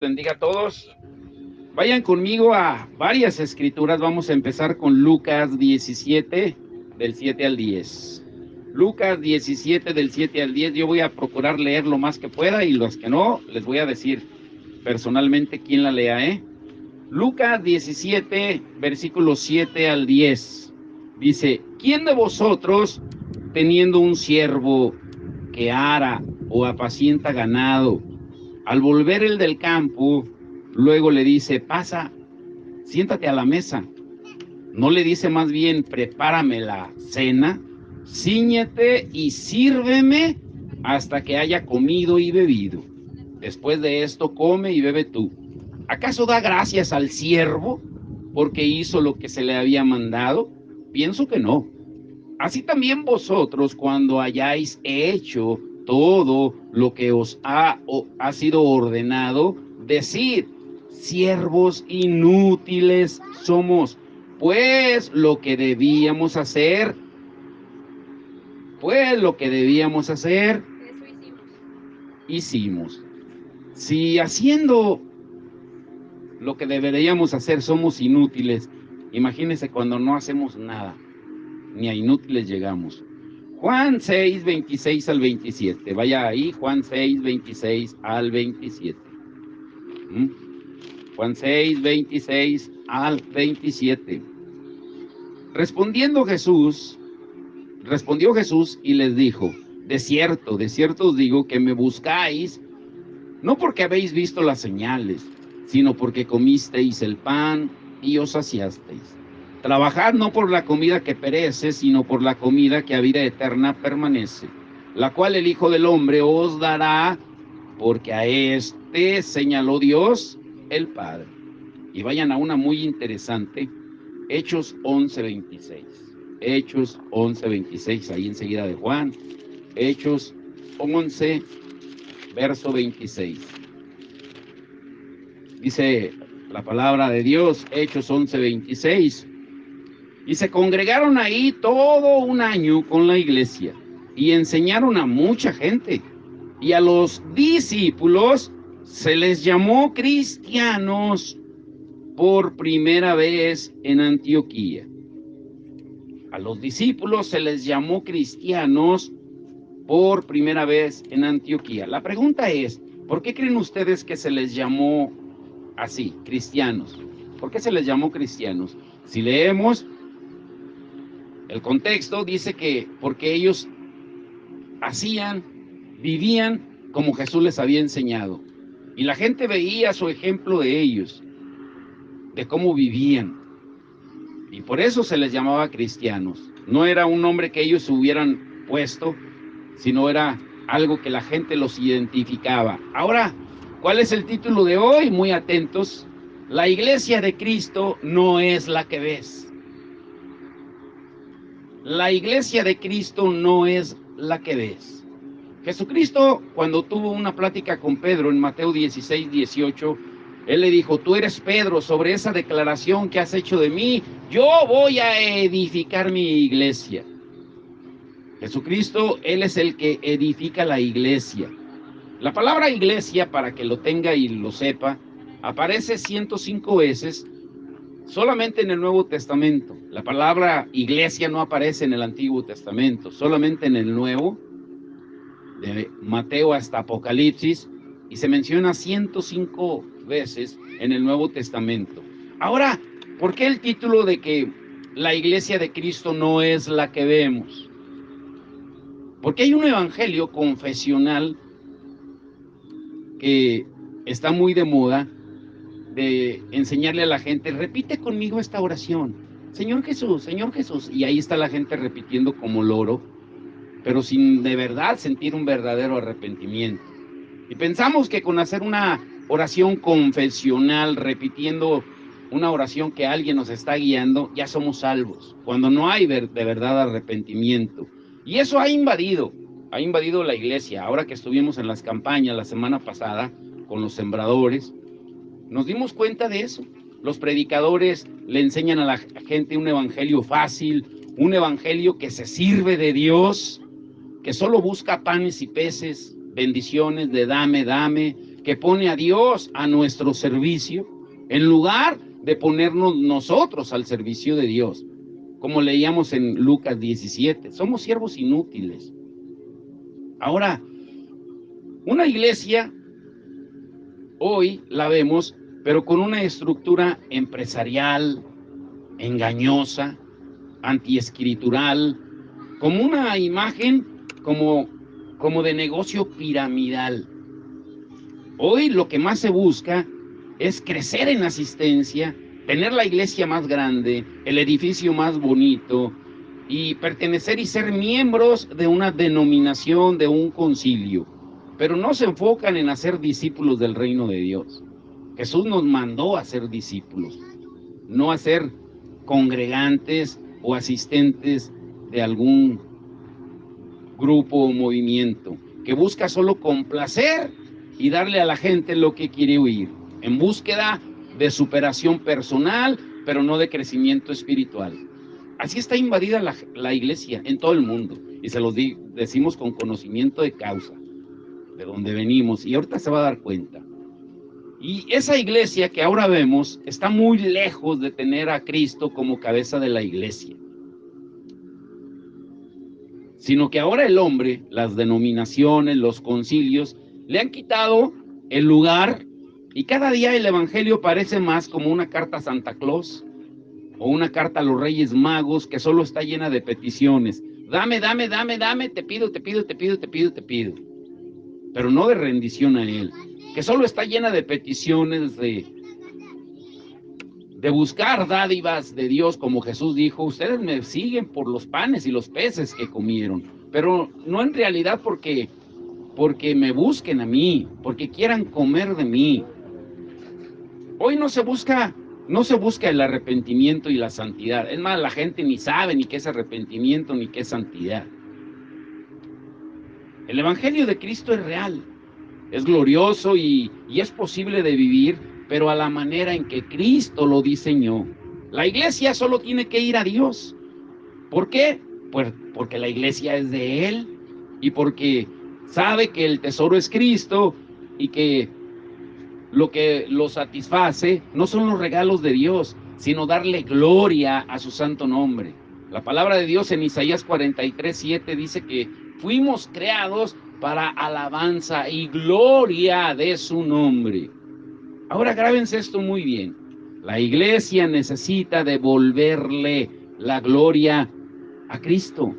Bendiga a todos. Vayan conmigo a varias escrituras. Vamos a empezar con Lucas 17, del 7 al 10. Lucas 17, del 7 al 10. Yo voy a procurar leer lo más que pueda y los que no, les voy a decir personalmente quién la lea, Lucas 17, versículos 7 al 10. Dice, ¿quién de vosotros, teniendo un siervo que ara o apacienta ganado, al volver el del campo, luego le dice, pasa, siéntate a la mesa? ¿No le dice más bien, prepárame la cena, cíñete y sírveme hasta que haya comido y bebido? Después de esto, come y bebe tú. ¿Acaso da gracias al siervo porque hizo lo que se le había mandado? Pienso que no. Así también vosotros, cuando hayáis hecho todo lo que os ha sido ordenado, decid, siervos inútiles somos, pues lo que debíamos hacer, hicimos. Si haciendo lo que deberíamos hacer somos inútiles, imagínense cuando no hacemos nada, ni a inútiles llegamos. Juan 6, 26 al 27. Vaya ahí, Juan 6, 26 al 27. Juan 6, 26 al 27. Respondió Jesús y les dijo, de cierto os digo que me buscáis, no porque habéis visto las señales, sino porque comisteis el pan y os saciasteis. Trabajad no por la comida que perece, sino por la comida que a vida eterna permanece, la cual el Hijo del Hombre os dará, porque a este señaló Dios el Padre. Y vayan a una muy interesante, Hechos 11:26. Hechos 11:26, ahí enseguida de Juan. Hechos 11, verso 26. Dice la palabra de Dios, Hechos 11:26. Y se congregaron ahí todo un año con la iglesia y enseñaron a mucha gente. Y a los discípulos se les llamó cristianos por primera vez en Antioquía. A los discípulos se les llamó cristianos por primera vez en Antioquía. La pregunta es, ¿por qué creen ustedes que se les llamó así, cristianos? ¿Por qué se les llamó cristianos? Si leemos el contexto, dice que porque ellos vivían como Jesús les había enseñado. Y la gente veía su ejemplo de ellos, de cómo vivían. Y por eso se les llamaba cristianos. No era un nombre que ellos hubieran puesto, sino era algo que la gente los identificaba. Ahora, ¿cuál es el título de hoy? Muy atentos. La iglesia de Cristo no es la que ves. La iglesia de Cristo no es la que ves. Jesucristo, cuando tuvo una plática con Pedro en Mateo 16, 18, él le dijo, tú eres Pedro, sobre esa declaración que has hecho de mí, yo voy a edificar mi iglesia. Jesucristo, Él es el que edifica la iglesia. La palabra iglesia, para que lo tenga y lo sepa, aparece 105 veces solamente en el Nuevo Testamento. La palabra iglesia no aparece en el Antiguo Testamento, solamente en el Nuevo, de Mateo hasta Apocalipsis, y se menciona 105 veces en el Nuevo Testamento. Ahora, ¿por qué el título de que la iglesia de Cristo no es la que vemos? Porque hay un evangelio confesional que está muy de moda, de enseñarle a la gente, repite conmigo esta oración, Señor Jesús, y ahí está la gente repitiendo como loro, pero sin de verdad sentir un verdadero arrepentimiento. Y pensamos que con hacer una oración confesional, repitiendo una oración que alguien nos está guiando, ya somos salvos, cuando no hay de verdad arrepentimiento. Y eso ha invadido la iglesia. Ahora que estuvimos en las campañas la semana pasada con los sembradores, nos dimos cuenta de eso. Los predicadores le enseñan a la gente un evangelio fácil, un evangelio que se sirve de Dios, que solo busca panes y peces, bendiciones de dame, que pone a Dios a nuestro servicio, en lugar de ponernos nosotros al servicio de Dios. Como leíamos en Lucas 17, somos siervos inútiles. Ahora, una iglesia, hoy la vemos, pero con una estructura empresarial, engañosa, antiescritural, como una imagen como de negocio piramidal. Hoy lo que más se busca es crecer en asistencia, tener la iglesia más grande, el edificio más bonito, y pertenecer y ser miembros de una denominación, de un concilio, pero no se enfocan en hacer discípulos del reino de Dios. Jesús nos mandó a ser discípulos, no a ser congregantes o asistentes de algún grupo o movimiento que busca solo complacer y darle a la gente lo que quiere oír, en búsqueda de superación personal, pero no de crecimiento espiritual. Así está invadida la iglesia en todo el mundo, y se los decimos con conocimiento de causa, de donde venimos, y ahorita se va a dar cuenta. Y esa iglesia que ahora vemos está muy lejos de tener a Cristo como cabeza de la iglesia, sino que ahora el hombre, las denominaciones, los concilios, le han quitado el lugar, y cada día el evangelio parece más como una carta a Santa Claus o una carta a los Reyes Magos que solo está llena de peticiones. Dame, dame, dame, dame, te pido, te pido, te pido, te pido, te pido. Pero no de rendición a Él, que solo está llena de peticiones de buscar dádivas de Dios, como Jesús dijo, ustedes me siguen por los panes y los peces que comieron, pero no en realidad porque me busquen a mí, porque quieran comer de mí. Hoy no se busca el arrepentimiento y la santidad. Es más, la gente ni sabe ni qué es arrepentimiento ni qué es santidad. El evangelio de Cristo es real, es glorioso y es posible de vivir, pero a la manera en que Cristo lo diseñó. La iglesia solo tiene que ir a Dios. ¿Por qué? Pues porque la iglesia es de Él y porque sabe que el tesoro es Cristo y que lo que lo satisface no son los regalos de Dios, sino darle gloria a su santo nombre. La palabra de Dios en Isaías 43:7 dice que fuimos creados para alabanza y gloria de su nombre. Ahora grábense esto muy bien. La iglesia necesita devolverle la gloria a Cristo,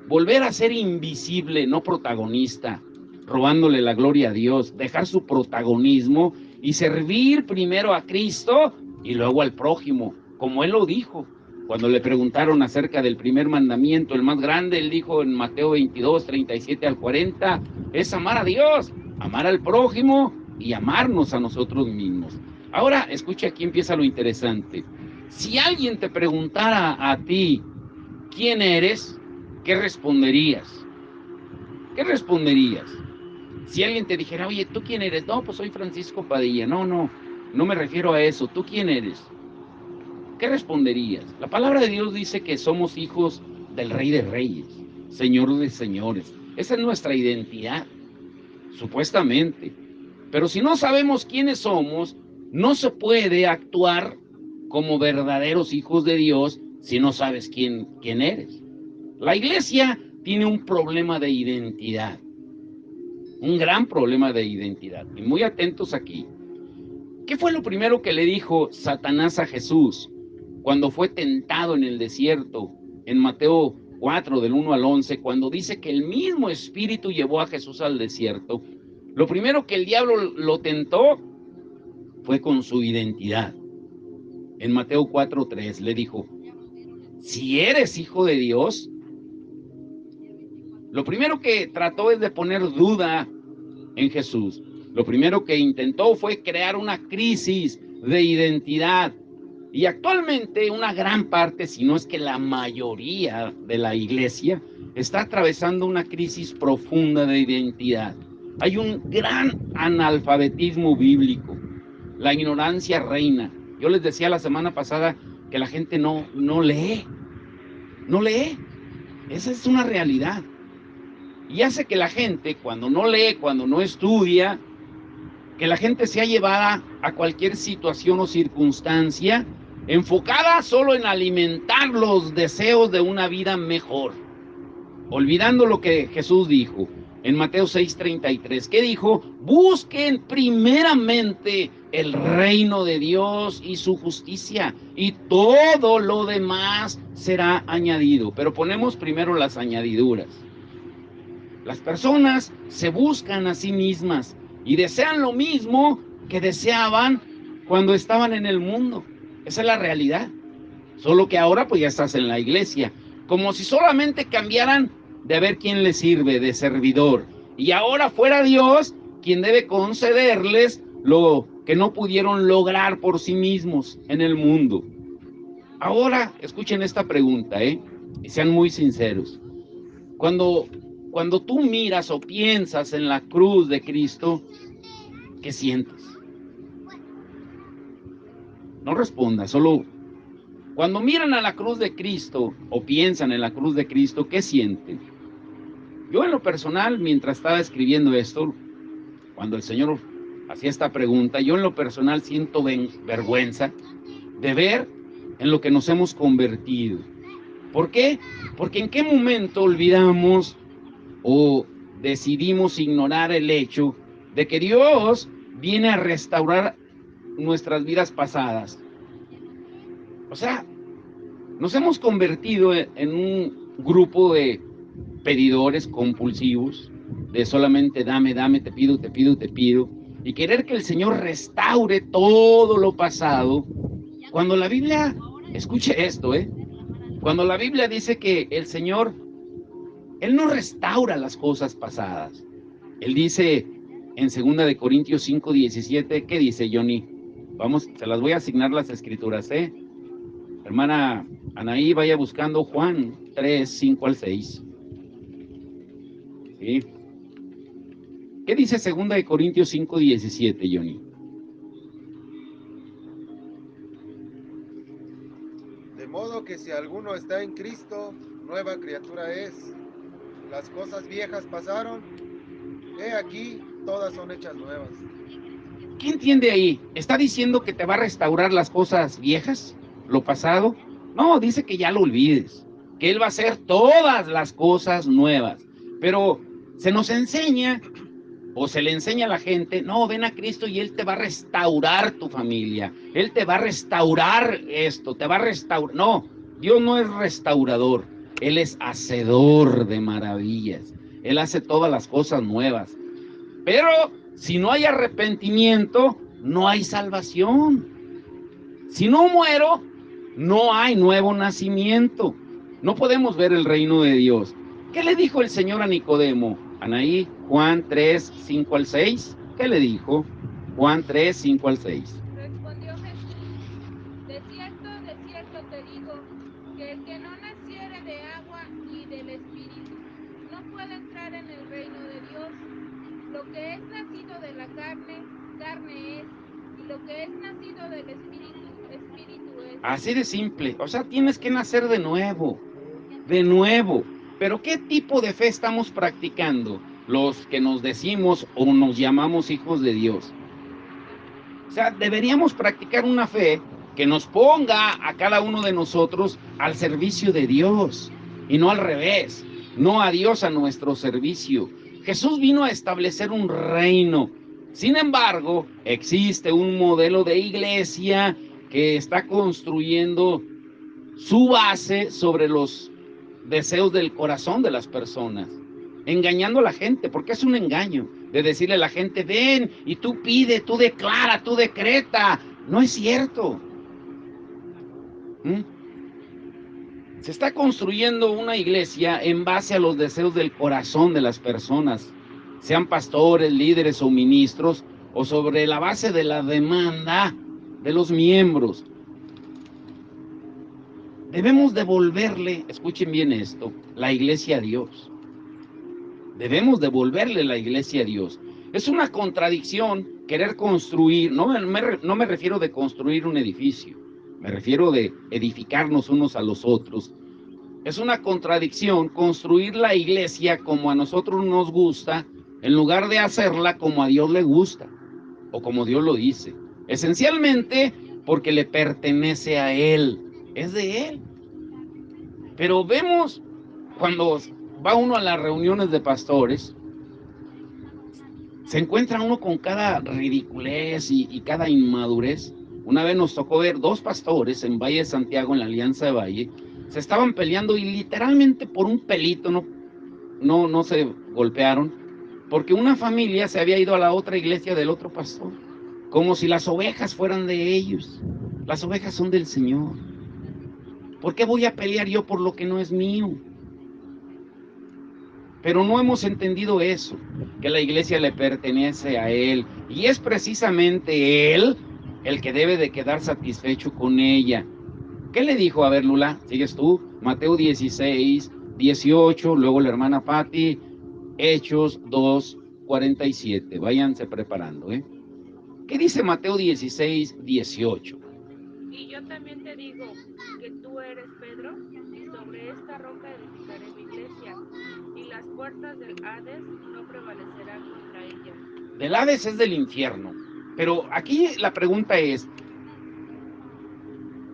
volver a ser invisible, no protagonista, robándole la gloria a Dios, dejar su protagonismo y servir primero a Cristo y luego al prójimo, como Él lo dijo. Cuando le preguntaron acerca del primer mandamiento, el más grande, Él dijo en Mateo 22:37-40, es amar a Dios, amar al prójimo y amarnos a nosotros mismos. Ahora, escucha, aquí empieza lo interesante. Si alguien te preguntara a ti, ¿quién eres? ¿Qué responderías? ¿Qué responderías? Si alguien te dijera, oye, ¿tú quién eres? No, pues soy Francisco Padilla. No me refiero a eso. ¿Tú quién eres? ¿Qué responderías? La palabra de Dios dice que somos hijos del Rey de Reyes, Señor de Señores. Esa es nuestra identidad, supuestamente. Pero si no sabemos quiénes somos, no se puede actuar como verdaderos hijos de Dios si no sabes quién eres. La iglesia tiene un problema de identidad, un gran problema de identidad. Y muy atentos aquí. ¿Qué fue lo primero que le dijo Satanás a Jesús cuando fue tentado en el desierto? En Mateo 4, del 1 al 11, cuando dice que el mismo Espíritu llevó a Jesús al desierto, lo primero que el diablo lo tentó fue con su identidad. En Mateo 4:3 le dijo, si eres hijo de Dios, lo primero que trató es de poner duda en Jesús. Lo primero que intentó fue crear una crisis de identidad. Y actualmente una gran parte, si no es que la mayoría de la iglesia, está atravesando una crisis profunda de identidad. Hay un gran analfabetismo bíblico. La ignorancia reina. Yo les decía la semana pasada que la gente no lee. No lee. Esa es una realidad. Y hace que la gente, cuando no lee, cuando no estudia, que la gente sea llevada a cualquier situación o circunstancia enfocada solo en alimentar los deseos de una vida mejor, olvidando lo que Jesús dijo en Mateo 6:33. ¿Qué dijo? Busquen primeramente el reino de Dios y su justicia, y todo lo demás será añadido. Pero ponemos primero las añadiduras. Las personas se buscan a sí mismas y desean lo mismo que deseaban cuando estaban en el mundo. Esa es la realidad. Solo que ahora pues ya estás en la iglesia, como si solamente cambiaran de ver quién les sirve de servidor. Y ahora fuera Dios quien debe concederles lo que no pudieron lograr por sí mismos en el mundo. Ahora escuchen esta pregunta, y sean muy sinceros. Cuando tú miras o piensas en la cruz de Cristo, ¿qué sientes? No respondas, solo cuando miran a la cruz de Cristo o piensan en la cruz de Cristo, ¿qué sienten? Yo en lo personal, mientras estaba escribiendo esto, cuando el Señor hacía esta pregunta, yo en lo personal siento vergüenza de ver en lo que nos hemos convertido. ¿Por qué? Porque en qué momento olvidamos o decidimos ignorar el hecho de que Dios viene a restaurar nuestras vidas pasadas. O sea, nos hemos convertido en un grupo de pedidores compulsivos, de solamente dame, dame, te pido, te pido, te pido, y querer que el Señor restaure todo lo pasado, cuando la Biblia, escuche esto, cuando la Biblia dice que el Señor, Él no restaura las cosas pasadas. Él dice en 2 Corintios 5:17, ¿qué dice, Johnny? Vamos, se las voy a asignar las escrituras, Hermana Anaí, vaya buscando Juan 3:5-6. ¿Sí? ¿Qué dice 2 Corintios 5:17, Johnny? De modo que si alguno está en Cristo, nueva criatura es. Las cosas viejas pasaron, he aquí, todas son hechas nuevas. ¿Qué entiende ahí? ¿Está diciendo que te va a restaurar las cosas viejas? ¿Lo pasado? No, dice que ya lo olvides, que Él va a hacer todas las cosas nuevas. Pero se nos enseña, o se le enseña a la gente, no, ven a Cristo y Él te va a restaurar tu familia, Él te va a restaurar esto, te va a restaurar. No, Dios no es restaurador, Él es hacedor de maravillas, Él hace todas las cosas nuevas. Pero si no hay arrepentimiento, no hay salvación. Si no muero, no hay nuevo nacimiento. No podemos ver el reino de Dios. ¿Qué le dijo el Señor a Nicodemo? Anaí, Juan 3:5-6. ¿Qué le dijo? Juan 3:5-6. Respondió Jesús: de cierto te digo, que el que no naciere de agua y del Espíritu no puede entrar en el reino de Dios. Lo que es nacido de la carne, carne es, y lo que es nacido del Espíritu, Espíritu es. Así de simple. O sea, tienes que nacer de nuevo. De nuevo. Pero ¿qué tipo de fe estamos practicando los que nos decimos o nos llamamos hijos de Dios? O sea, deberíamos practicar una fe que nos ponga a cada uno de nosotros al servicio de Dios y no al revés, no a Dios a nuestro servicio. Jesús vino a establecer un reino. Sin embargo, existe un modelo de iglesia que está construyendo su base sobre los deseos del corazón de las personas, engañando a la gente, porque es un engaño de decirle a la gente, ven y tú pide, tú declara, tú decreta. No es cierto. Se está construyendo una iglesia en base a los deseos del corazón de las personas, sean pastores, líderes o ministros, o sobre la base de la demanda de los miembros. Debemos devolverle, escuchen bien esto, la iglesia a Dios. Debemos devolverle la iglesia a Dios. Es una contradicción querer construir, no me refiero de construir un edificio, me refiero de edificarnos unos a los otros. Es una contradicción construir la iglesia como a nosotros nos gusta, en lugar de hacerla como a Dios le gusta. o como Dios lo dice. Esencialmente porque le pertenece a Él, es de Él. Pero vemos cuando va uno a las reuniones de pastores, se encuentra uno con cada ridiculez y cada inmadurez. Una vez nos tocó ver 2 pastores en Valle de Santiago, en la Alianza de Valle, se estaban peleando y literalmente por un pelito no se golpearon, porque una familia se había ido a la otra iglesia del otro pastor, como si las ovejas fueran de ellos. Las ovejas son del Señor. ¿Por qué voy a pelear yo por lo que no es mío? Pero no hemos entendido eso, que la iglesia le pertenece a Él, y es precisamente Él el que debe de quedar satisfecho con ella. ¿Qué le dijo? A ver, Lula, ¿sigues tú? Mateo 16, 18, luego la hermana Patti, Hechos 2, 47. Váyanse preparando, ¿eh? ¿Qué dice Mateo 16, 18? Y yo también te digo que tú eres Pedro, y sobre esta roca edificaré mi iglesia, y las puertas del Hades no prevalecerán contra ella. Del Hades es del infierno. Pero aquí la pregunta es,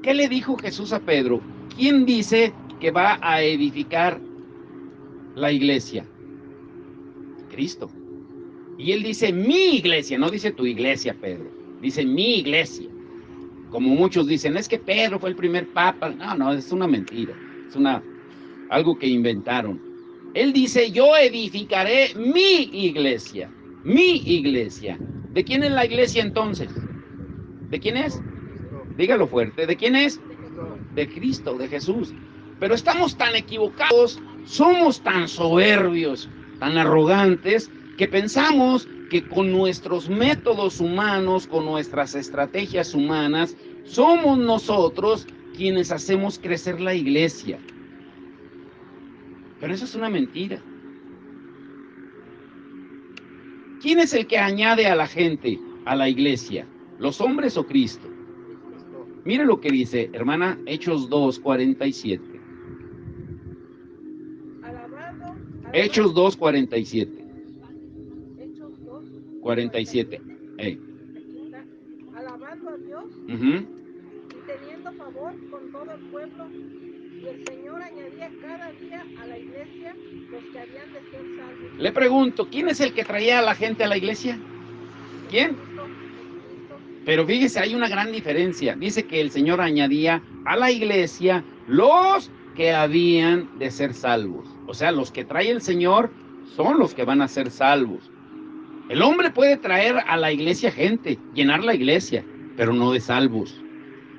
¿qué le dijo Jesús a Pedro? ¿Quién dice que va a edificar la iglesia? Cristo. Y él dice mi iglesia, no dice tu iglesia, Pedro. Dice mi iglesia. Como muchos dicen, es que Pedro fue el primer papa. No, es una mentira. Es algo que inventaron. Él dice, yo edificaré mi iglesia. Mi iglesia. ¿De quién es la iglesia entonces? ¿De quién es? Dígalo fuerte. ¿De quién es? De Cristo, de Jesús. Pero estamos tan equivocados, somos tan soberbios, tan arrogantes, que pensamos que con nuestros métodos humanos, con nuestras estrategias humanas, somos nosotros quienes hacemos crecer la iglesia. Pero eso es una mentira. ¿Quién es el que añade a la gente a la iglesia? ¿Los hombres o Cristo? Mire lo que dice, hermana, Hechos 2, 47. Hechos 2, 47. Hechos 2, 47. alabando a Dios y teniendo favor con todo el pueblo, y el Señor añadía cada día a la iglesia los que habían de ser salvos. Le pregunto, ¿quién es el que traía a la gente a la iglesia? ¿Quién? Pero fíjese, hay una gran diferencia. Dice que el Señor añadía a la iglesia los que habían de ser salvos. O sea, los que trae el Señor son los que van a ser salvos. El hombre puede traer a la iglesia gente, llenar la iglesia, pero no de salvos.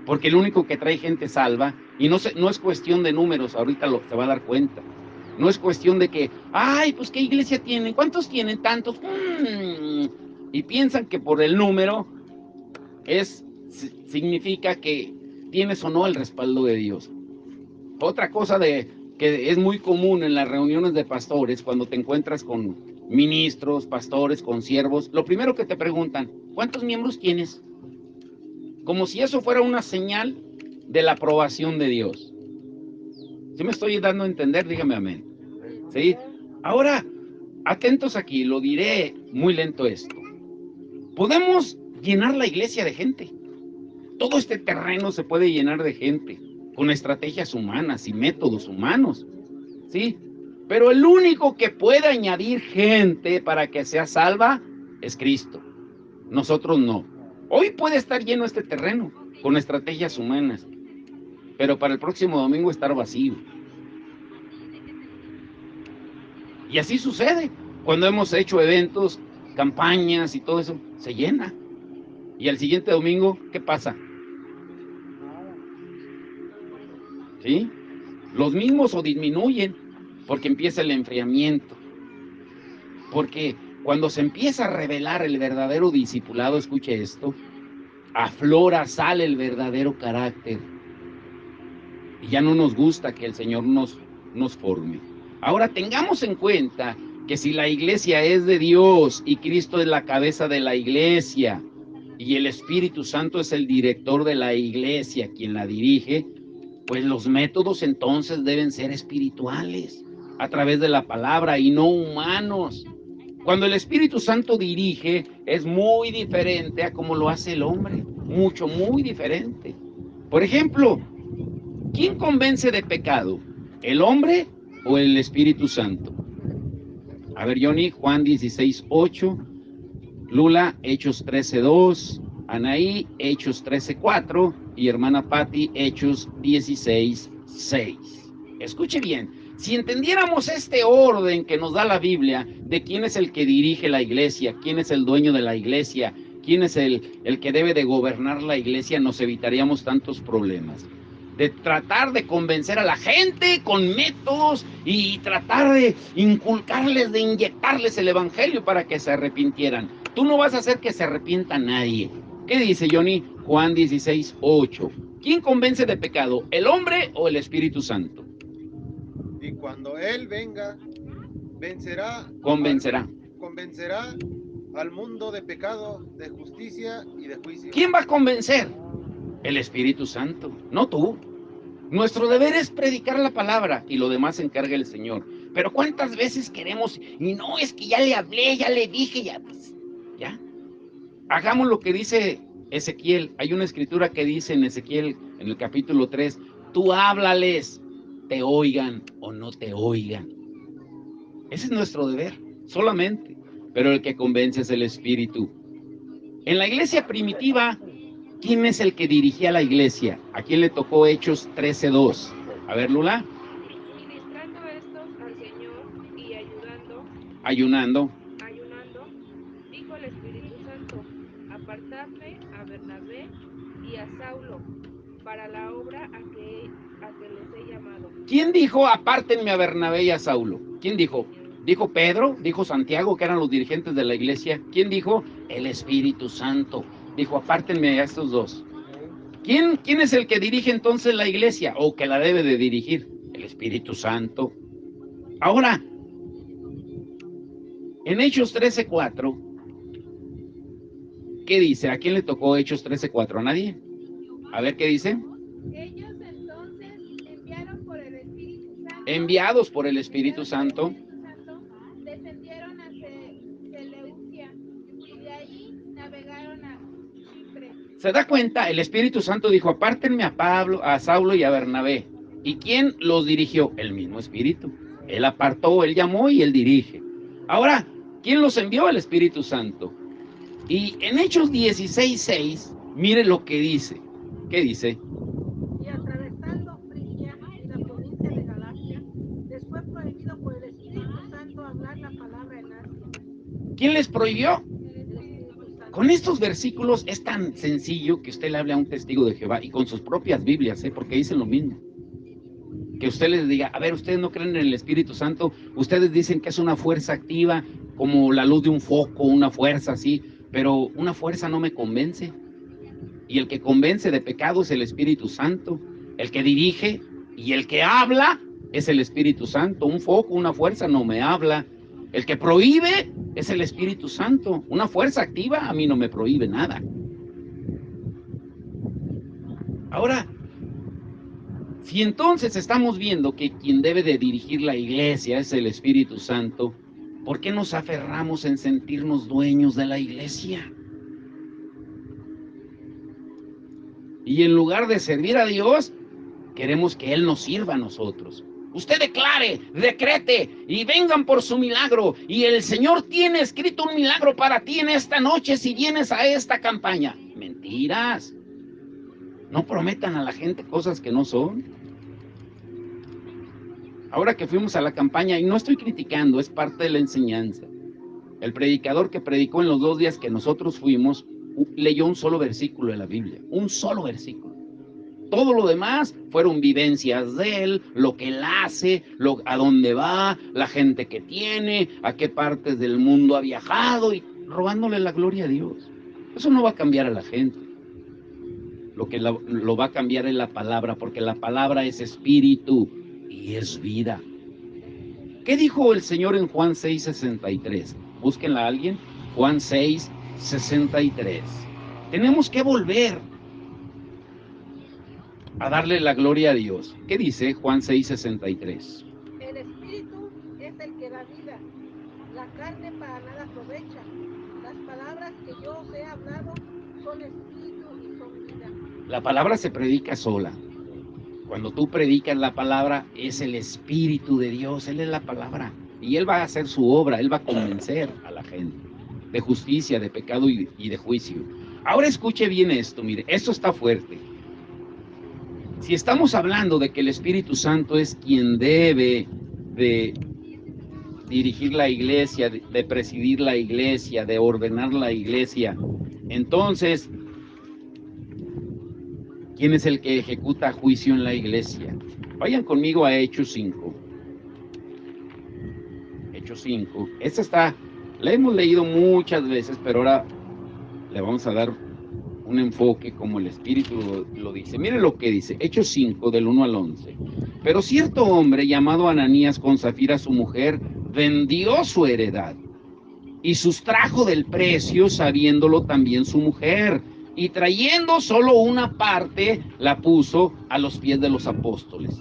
Porque el único que trae gente salva, y no es cuestión de números, ahorita se va a dar cuenta. No es cuestión de que, ay, pues ¿qué iglesia tienen? ¿Cuántos tienen? Tantos. Y piensan que por el número significa que tienes o no el respaldo de Dios. Otra cosa que es muy común en las reuniones de pastores, cuando te encuentras con ministros, pastores, con siervos, lo primero que te preguntan, ¿cuántos miembros tienes? Como si eso fuera una señal de la aprobación de Dios. ¿Sí me estoy dando a entender? Dígame amén. ¿Sí? Ahora, atentos aquí, lo diré muy lento esto. Podemos llenar la iglesia de gente. Todo este terreno se puede llenar de gente, con estrategias humanas y métodos humanos, ¿sí? Pero el único que puede añadir gente para que sea salva es Cristo. Nosotros no. Hoy puede estar lleno este terreno con estrategias humanas, pero para el próximo domingo estar vacío. Y así sucede. Cuando hemos hecho eventos, campañas y todo eso, se llena. Y al siguiente domingo, ¿qué pasa? ¿Sí? Los mismos o disminuyen porque empieza el enfriamiento. Porque cuando se empieza a revelar el verdadero discipulado, escuche esto, aflora, sale el verdadero carácter. Y ya no nos gusta que el Señor nos forme. Ahora tengamos en cuenta que si la iglesia es de Dios y Cristo es la cabeza de la iglesia y el Espíritu Santo es el director de la iglesia, quien la dirige, pues los métodos entonces deben ser espirituales, a través de la palabra y no humanos. Cuando el Espíritu Santo dirige, es muy diferente a como lo hace el hombre. Muy diferente. Por ejemplo, ¿quién convence de pecado? ¿El hombre o el Espíritu Santo? A ver, Johnny, Juan 16:8, Lula, Hechos 13:2, Anaí, Hechos 13:4 y hermana Patti, Hechos 16:6. Escuche bien, si entendiéramos este orden que nos da la Biblia de quién es el que dirige la iglesia, quién es el dueño de la iglesia, quién es el que debe de gobernar la iglesia, nos evitaríamos tantos problemas. De tratar de convencer a la gente con métodos y tratar de inculcarles, de inyectarles el evangelio para que se arrepintieran. Tú no vas a hacer que se arrepienta nadie. ¿Qué dice Johnny? Juan 16:8. ¿Quién convence de pecado? ¿El hombre o el Espíritu Santo? Y cuando Él venga, Convencerá. Convencerá al mundo de pecado, de justicia y de juicio. ¿Quién va a convencer? El Espíritu Santo, no tú. Nuestro deber es predicar la palabra y lo demás se encarga el Señor. Pero ¿cuántas veces queremos? Y no, es que ya le hablé, ya le dije, ya. Hagamos lo que dice Ezequiel. Hay una escritura que dice en Ezequiel, en el capítulo 3, tú háblales, te oigan o no te oigan. Ese es nuestro deber, solamente. Pero el que convence es el Espíritu. En la iglesia primitiva, ¿quién es el que dirigía la iglesia? ¿A quién le tocó Hechos 13:2? A ver, Lula. Ministrando estos al Señor y Ayunando. dijo el Espíritu Santo, apartadme a Bernabé y a Saulo para la obra a que les he llamado. ¿Quién dijo apártenme a Bernabé y a Saulo? ¿Quién dijo? ¿Dijo Pedro? ¿Dijo Santiago, que eran los dirigentes de la iglesia? ¿Quién dijo? El Espíritu Santo. Dijo, apártenme a estos dos. ¿Quién es el que dirige entonces la iglesia? O que la debe de dirigir. El Espíritu Santo. Ahora, en Hechos 13:4, ¿qué dice? ¿A quién le tocó Hechos 13:4? ¿A nadie? A ver, ¿qué dice? Ellos entonces Enviados por el Espíritu Santo, descendieron a Seleucia y de allí navegaron a Chipre. ¿se da cuenta? El Espíritu Santo dijo, apártenme a Pablo, a Saulo y a Bernabé. ¿Y quién los dirigió? El mismo Espíritu. Él apartó, él llamó y él dirige. Ahora, ¿quién los envió? El Espíritu Santo. Y en Hechos 16:6, mire lo que dice. ¿Qué dice? Y atravesando Frigia y la provincia de Galacia, les fue prohibido por el Espíritu Santo hablar la palabra en Asia. ¿Quién les prohibió? El Espíritu Santo. Con estos versículos es tan sencillo que usted le hable a un testigo de Jehová y con sus propias Biblias, porque dicen lo mismo. Que usted les diga, a ver, ustedes no creen en el Espíritu Santo, ustedes dicen que es una fuerza activa, como la luz de un foco, una fuerza así, pero una fuerza no me convence. Y el que convence de pecado es el Espíritu Santo. El que dirige y el que habla es el Espíritu Santo. Un foco, una fuerza no me habla. El que prohíbe es el Espíritu Santo. Una fuerza activa a mí no me prohíbe nada. Ahora, si entonces estamos viendo que quien debe de dirigir la iglesia es el Espíritu Santo, ¿por qué nos aferramos en sentirnos dueños de la iglesia? Y en lugar de servir a Dios, queremos que Él nos sirva a nosotros. Usted declare, decrete y vengan por su milagro. Y el Señor tiene escrito un milagro para ti en esta noche si vienes a esta campaña. Mentiras. No prometan a la gente cosas que no son. Ahora que fuimos a la campaña, y no estoy criticando, es parte de la enseñanza. El predicador que predicó en los 2 días que nosotros fuimos, leyó un solo versículo de la Biblia, un solo versículo. Todo lo demás fueron vivencias de él, lo que él hace, a dónde va, la gente que tiene, a qué partes del mundo ha viajado, y robándole la gloria a Dios. Eso no va a cambiar a la gente. Lo que lo va a cambiar es la palabra, porque la palabra es espíritu y es vida. ¿Qué dijo el Señor en Juan 6:63? Búsquenla a alguien. Juan 6:63. Tenemos que volver a darle la gloria a Dios. ¿Qué dice Juan 6:63? El Espíritu es el que da vida. La carne para nada aprovecha. Las palabras que yo os he hablado son espíritu y son vida. La palabra se predica sola. Cuando tú predicas la palabra, es el Espíritu de Dios, Él es la palabra. Y Él va a hacer su obra, Él va a convencer a la gente de justicia, de pecado y de juicio. Ahora escuche bien esto, mire, esto está fuerte. Si estamos hablando de que el Espíritu Santo es quien debe de dirigir la iglesia, de presidir la iglesia, de ordenar la iglesia, entonces, ¿quién es el que ejecuta juicio en la iglesia? Vayan conmigo a Hechos 5. Hechos 5. Esta la hemos leído muchas veces, pero ahora le vamos a dar un enfoque como el Espíritu lo dice. Mire lo que dice, Hechos 5, del 1 al 11. Pero cierto hombre llamado Ananías con Zafira, su mujer, vendió su heredad y sustrajo del precio, sabiéndolo también su mujer, y trayendo solo una parte, la puso a los pies de los apóstoles.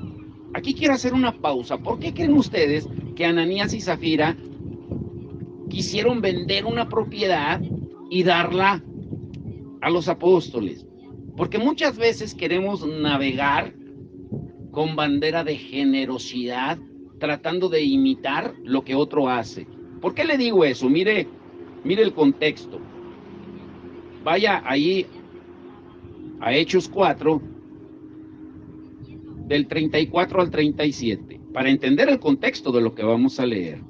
Aquí quiero hacer una pausa. ¿Por qué creen ustedes que Ananías y Zafira quisieron vender una propiedad y darla a los apóstoles? Porque muchas veces queremos navegar con bandera de generosidad, tratando de imitar lo que otro hace. ¿Por qué le digo eso? Mire el contexto. Vaya ahí a Hechos 4, del 34 al 37, para entender el contexto de lo que vamos a leer.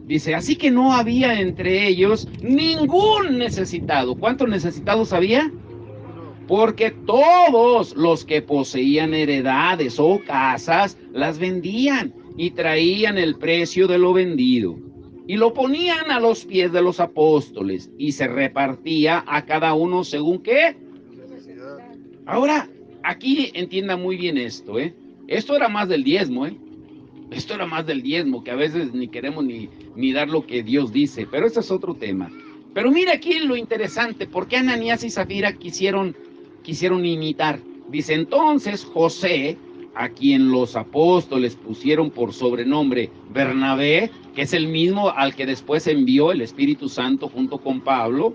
Dice, así que no había entre ellos ningún necesitado. ¿Cuántos necesitados había? Porque todos los que poseían heredades o casas las vendían y traían el precio de lo vendido y lo ponían a los pies de los apóstoles y se repartía a cada uno según qué. Ahora, aquí entienda muy bien esto, ¿eh? Esto era más del diezmo, ¿eh? Esto era más del diezmo, que a veces ni queremos ni dar lo que Dios dice, pero ese es otro tema. Pero mira aquí lo interesante, ¿por qué Ananías y Zafira quisieron imitar? Dice, entonces José, a quien los apóstoles pusieron por sobrenombre Bernabé, que es el mismo al que después envió el Espíritu Santo junto con Pablo,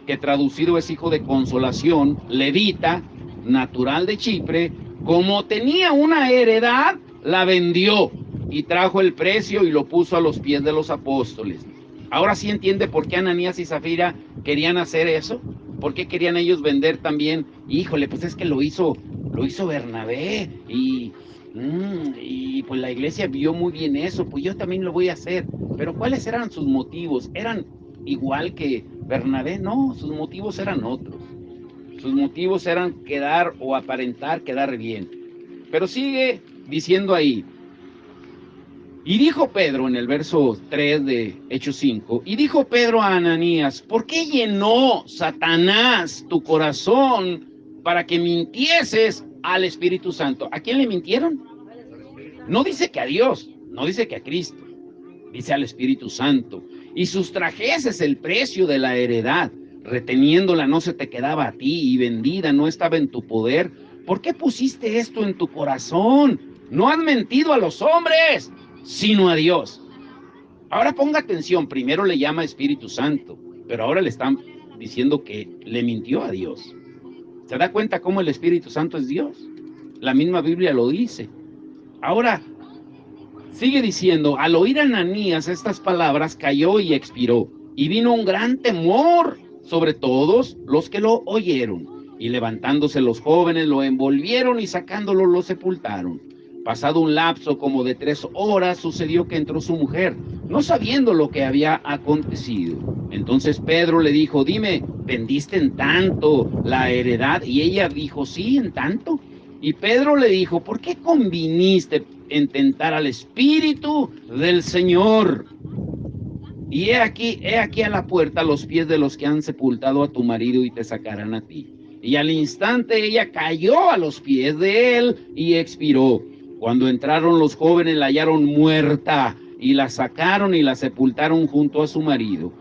que traducido es hijo de consolación, levita, natural de Chipre, como tenía una heredad, la vendió y trajo el precio y lo puso a los pies de los apóstoles. Ahora sí entiende por qué Ananías y Zafira querían hacer eso. ¿Por qué querían ellos vender también? Híjole, pues es que lo hizo Bernabé y pues la iglesia vio muy bien eso, pues yo también lo voy a hacer. Pero ¿cuáles eran sus motivos? ¿Eran igual que Bernabé? No, sus motivos eran otros. Sus motivos eran quedar o aparentar quedar bien. Pero sigue diciendo ahí, y dijo Pedro en el verso 3 de Hechos 5, y dijo Pedro a Ananías, ¿por qué llenó Satanás tu corazón para que mintieses al Espíritu Santo? ¿A quién le mintieron? No dice que a Dios, no dice que a Cristo, dice al Espíritu Santo. Y sustrajeses el precio de la heredad, reteniéndola no se te quedaba a ti, y vendida no estaba en tu poder. ¿Por qué pusiste esto en tu corazón? No has mentido a los hombres, sino a Dios. Ahora ponga atención, primero le llama Espíritu Santo, pero ahora le están diciendo que le mintió a Dios. ¿Se da cuenta cómo el Espíritu Santo es Dios? La misma Biblia lo dice. Ahora, sigue diciendo, al oír Ananías estas palabras, cayó y expiró, y vino un gran temor sobre todos los que lo oyeron, y levantándose los jóvenes lo envolvieron y sacándolo lo sepultaron. Pasado un lapso como de 3 horas, sucedió que entró su mujer, no sabiendo lo que había acontecido. Entonces Pedro le dijo, dime, ¿vendiste en tanto la heredad? Y ella dijo, sí, en tanto. Y Pedro le dijo, ¿por qué conviniste en tentar al Espíritu del Señor? Y he aquí a la puerta los pies de los que han sepultado a tu marido y te sacarán a ti. Y al instante ella cayó a los pies de él y expiró. Cuando entraron los jóvenes la hallaron muerta y la sacaron y la sepultaron junto a su marido.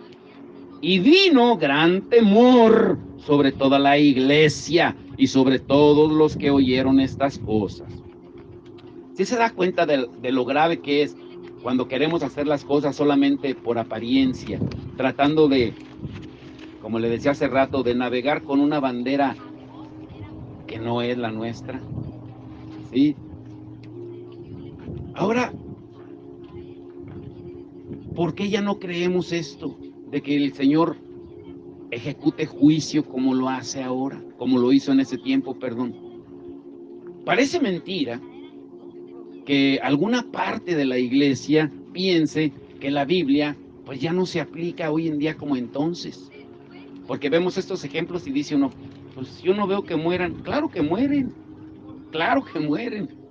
Y vino gran temor sobre toda la iglesia y sobre todos los que oyeron estas cosas. ¿Sí se da cuenta de lo grave que es cuando queremos hacer las cosas solamente por apariencia, tratando de, como le decía hace rato, de navegar con una bandera que no es la nuestra, ¿sí? Ahora, ¿por qué ya no creemos esto? De que el Señor ejecute juicio como lo hace ahora, como lo hizo en ese tiempo, perdón. Parece mentira que alguna parte de la iglesia piense que la Biblia pues ya no se aplica hoy en día como entonces. Porque vemos estos ejemplos y dice uno, pues yo no veo que mueran. Claro que mueren, claro que mueren.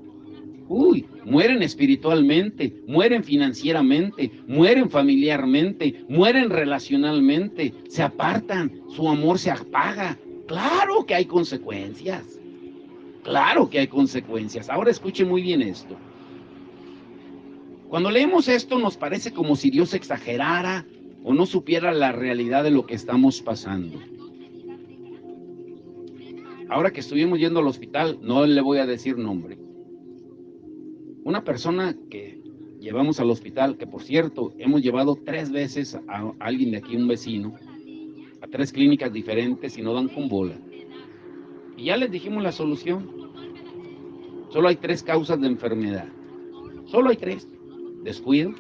Uy, mueren espiritualmente, mueren financieramente, mueren familiarmente, mueren relacionalmente, se apartan, su amor se apaga. Claro que hay consecuencias, claro que hay consecuencias. Ahora escuche muy bien esto. Cuando leemos esto nos parece como si Dios exagerara o no supiera la realidad de lo que estamos pasando. Ahora que estuvimos yendo al hospital, no le voy a decir nombre. Una persona que llevamos al hospital, que por cierto, hemos llevado 3 veces a alguien de aquí, un vecino, a 3 clínicas diferentes y no dan con bola. Y ya les dijimos la solución. Solo hay 3 causas de enfermedad. Solo hay 3. Descuido,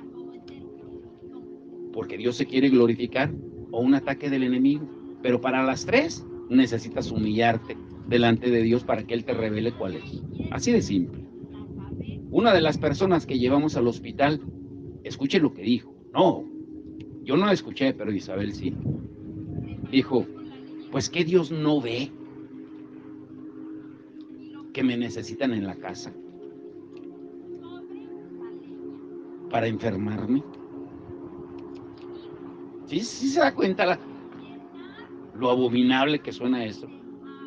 porque Dios se quiere glorificar, o un ataque del enemigo. Pero para las 3 necesitas humillarte delante de Dios para que Él te revele cuál es. Así de simple. Una de las personas que llevamos al hospital, escuche lo que dijo. No, yo no la escuché, pero Isabel sí. Dijo, pues que Dios no ve que me necesitan en la casa para enfermarme. ¿Sí se da cuenta lo abominable que suena eso?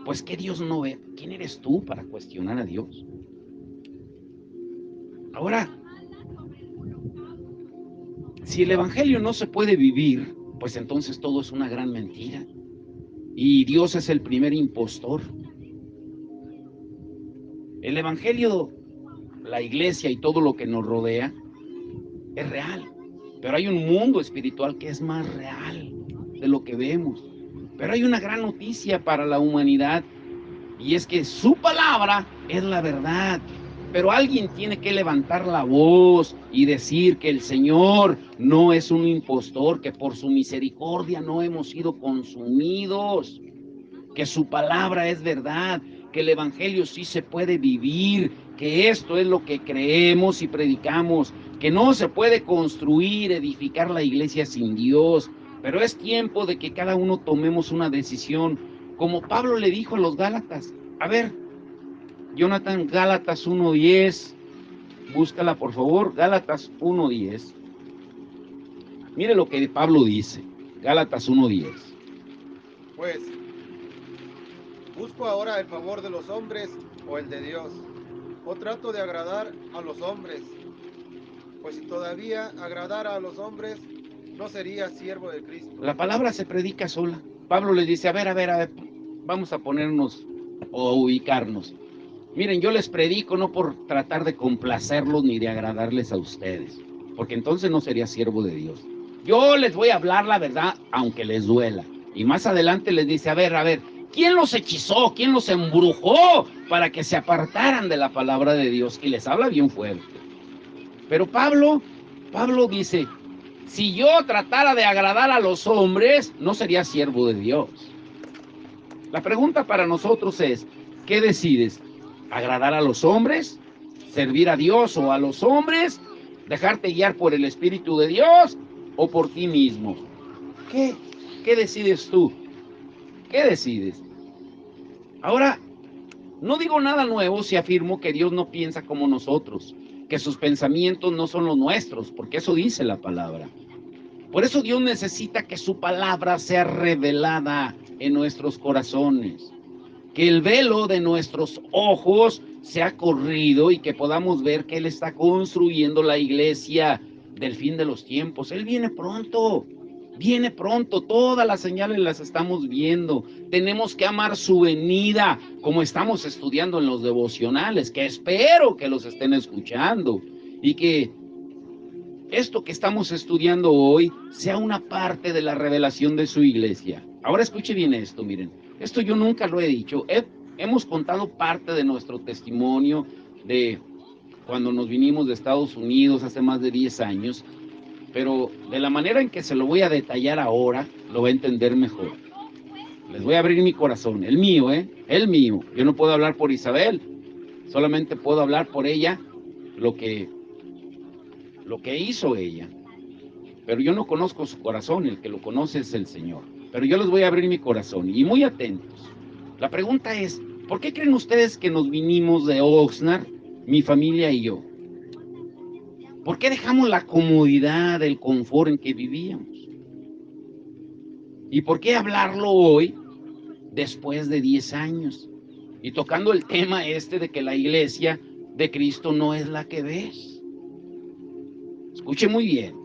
Pues que Dios no ve. ¿Quién eres tú para cuestionar a Dios? Ahora, si el evangelio no se puede vivir, pues entonces todo es una gran mentira. Y Dios es el primer impostor. El evangelio, la iglesia y todo lo que nos rodea es real. Pero hay un mundo espiritual que es más real de lo que vemos. Pero hay una gran noticia para la humanidad y es que su palabra es la verdad. Pero alguien tiene que levantar la voz y decir que el Señor no es un impostor, que por su misericordia no hemos sido consumidos, que su palabra es verdad, que el evangelio sí se puede vivir, que esto es lo que creemos y predicamos, que no se puede construir, edificar la iglesia sin Dios, pero es tiempo de que cada uno tomemos una decisión, como Pablo le dijo a los Gálatas. A ver, Jonathan, Gálatas 1:10, búscala por favor, Gálatas 1:10. Mire lo que Pablo dice, Gálatas 1:10. Pues, ¿busco ahora el favor de los hombres o el de Dios? ¿O trato de agradar a los hombres? Pues si todavía agradara a los hombres, no sería siervo de Cristo. La palabra se predica sola. Pablo les dice, a ver, vamos a ponernos o ubicarnos. Miren, yo les predico no por tratar de complacerlos ni de agradarles a ustedes, porque entonces no sería siervo de Dios. Yo les voy a hablar la verdad, aunque les duela. Y más adelante les dice, a ver, ¿quién los hechizó? ¿Quién los embrujó para que se apartaran de la palabra de Dios? Y les habla bien fuerte. Pero Pablo dice, si yo tratara de agradar a los hombres, no sería siervo de Dios. La pregunta para nosotros es, ¿qué decides? ¿Agradar a los hombres? ¿Servir a Dios o a los hombres? ¿Dejarte guiar por el Espíritu de Dios o por ti mismo? ¿Qué decides tú? ¿Qué decides? Ahora, no digo nada nuevo si afirmo que Dios no piensa como nosotros, que sus pensamientos no son los nuestros, porque eso dice la palabra. Por eso Dios necesita que su palabra sea revelada en nuestros corazones, que el velo de nuestros ojos sea corrido y que podamos ver que Él está construyendo la iglesia del fin de los tiempos. Él viene pronto, todas las señales las estamos viendo. Tenemos que amar su venida, como estamos estudiando en los devocionales, que espero que los estén escuchando y que esto que estamos estudiando hoy sea una parte de la revelación de su iglesia. Ahora escuche bien esto, miren. Esto yo nunca lo he dicho. Hemos contado parte de nuestro testimonio de cuando nos vinimos de Estados Unidos hace más de 10 años, pero de la manera en que se lo voy a detallar ahora, lo va a entender mejor. Les voy a abrir mi corazón, el mío, el mío. Yo no puedo hablar por Isabel, solamente puedo hablar por ella lo que hizo ella. Pero yo no conozco su corazón, el que lo conoce es el Señor. Pero yo les voy a abrir mi corazón y muy atentos. La pregunta es, ¿por qué creen ustedes que nos vinimos de Oxnard, mi familia y yo? ¿Por qué dejamos la comodidad, el confort en que vivíamos? ¿Y por qué hablarlo hoy, después de 10 años? Y tocando el tema de que la iglesia de Cristo no es la que ves. Escuche muy bien.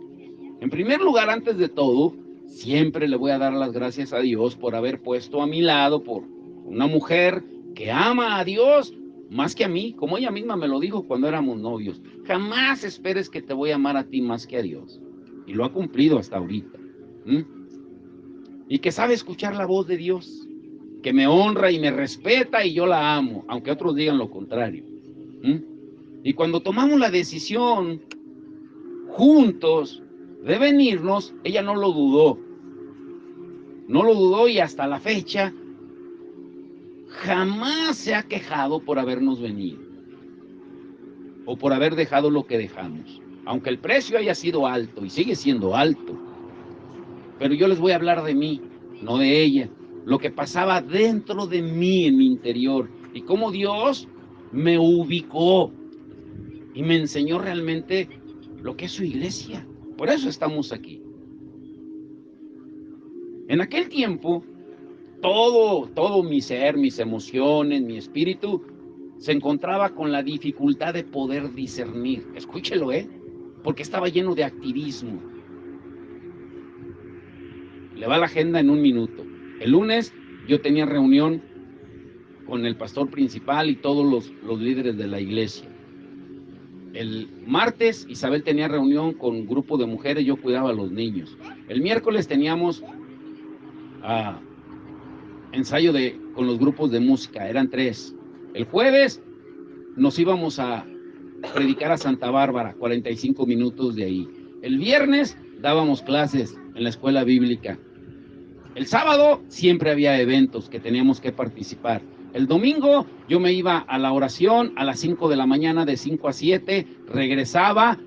En primer lugar, antes de todo, siempre le voy a dar las gracias a Dios por haber puesto a mi lado por una mujer que ama a Dios más que a mí, como ella misma me lo dijo cuando éramos novios. Jamás esperes que te voy a amar a ti más que a Dios. Y lo ha cumplido hasta ahorita. Y que sabe escuchar la voz de Dios, que me honra y me respeta y yo la amo, aunque otros digan lo contrario. Y cuando tomamos la decisión juntos de venirnos, ella no lo dudó. No lo dudó y hasta la fecha jamás se ha quejado por habernos venido o por haber dejado lo que dejamos, aunque el precio haya sido alto y sigue siendo alto. Pero yo les voy a hablar de mí, no de ella, lo que pasaba dentro de mí, en mi interior, y cómo Dios me ubicó y me enseñó realmente lo que es su iglesia. Por eso estamos aquí. En aquel tiempo, todo mi ser, mis emociones, mi espíritu, se encontraba con la dificultad de poder discernir. Escúchelo, porque estaba lleno de activismo. Le va la agenda en un minuto. El lunes yo tenía reunión con el pastor principal y todos los líderes de la iglesia. El martes Isabel tenía reunión con un grupo de mujeres, yo cuidaba a los niños. El miércoles teníamos ensayo con los grupos de música, eran 3. El jueves nos íbamos a predicar a Santa Bárbara, 45 minutos de ahí. El viernes dábamos clases en la escuela bíblica. El sábado siempre había eventos que teníamos que participar. El domingo yo me iba a la oración a las 5 de la mañana, de 5 a 7, regresaba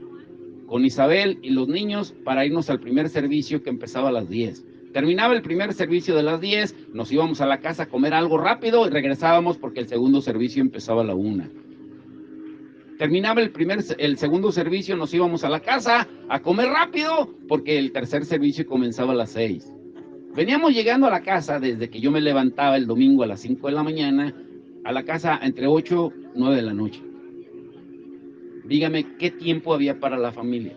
con Isabel y los niños para irnos al primer servicio que empezaba a las 10. Terminaba el primer servicio de las 10, nos íbamos a la casa a comer algo rápido y regresábamos porque el segundo servicio empezaba a la 1. Terminaba el segundo servicio, nos íbamos a la casa a comer rápido porque el tercer servicio comenzaba a las 6. Veníamos llegando a la casa desde que yo me levantaba el domingo a las 5 de la mañana, a la casa entre 8 y 9 de la noche. Dígame, ¿qué tiempo había para la familia?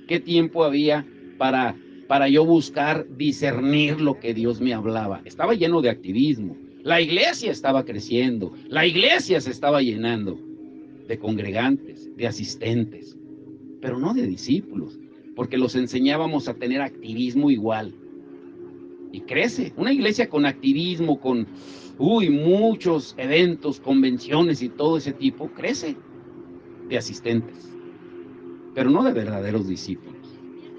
¿Qué tiempo había para yo buscar discernir lo que Dios me hablaba? Estaba lleno de activismo. La iglesia estaba creciendo. La iglesia se estaba llenando de congregantes, de asistentes, pero no de discípulos, porque los enseñábamos a tener activismo igual. Y crece. Una iglesia con activismo, con muchos eventos, convenciones y todo ese tipo, crece de asistentes, pero no de verdaderos discípulos.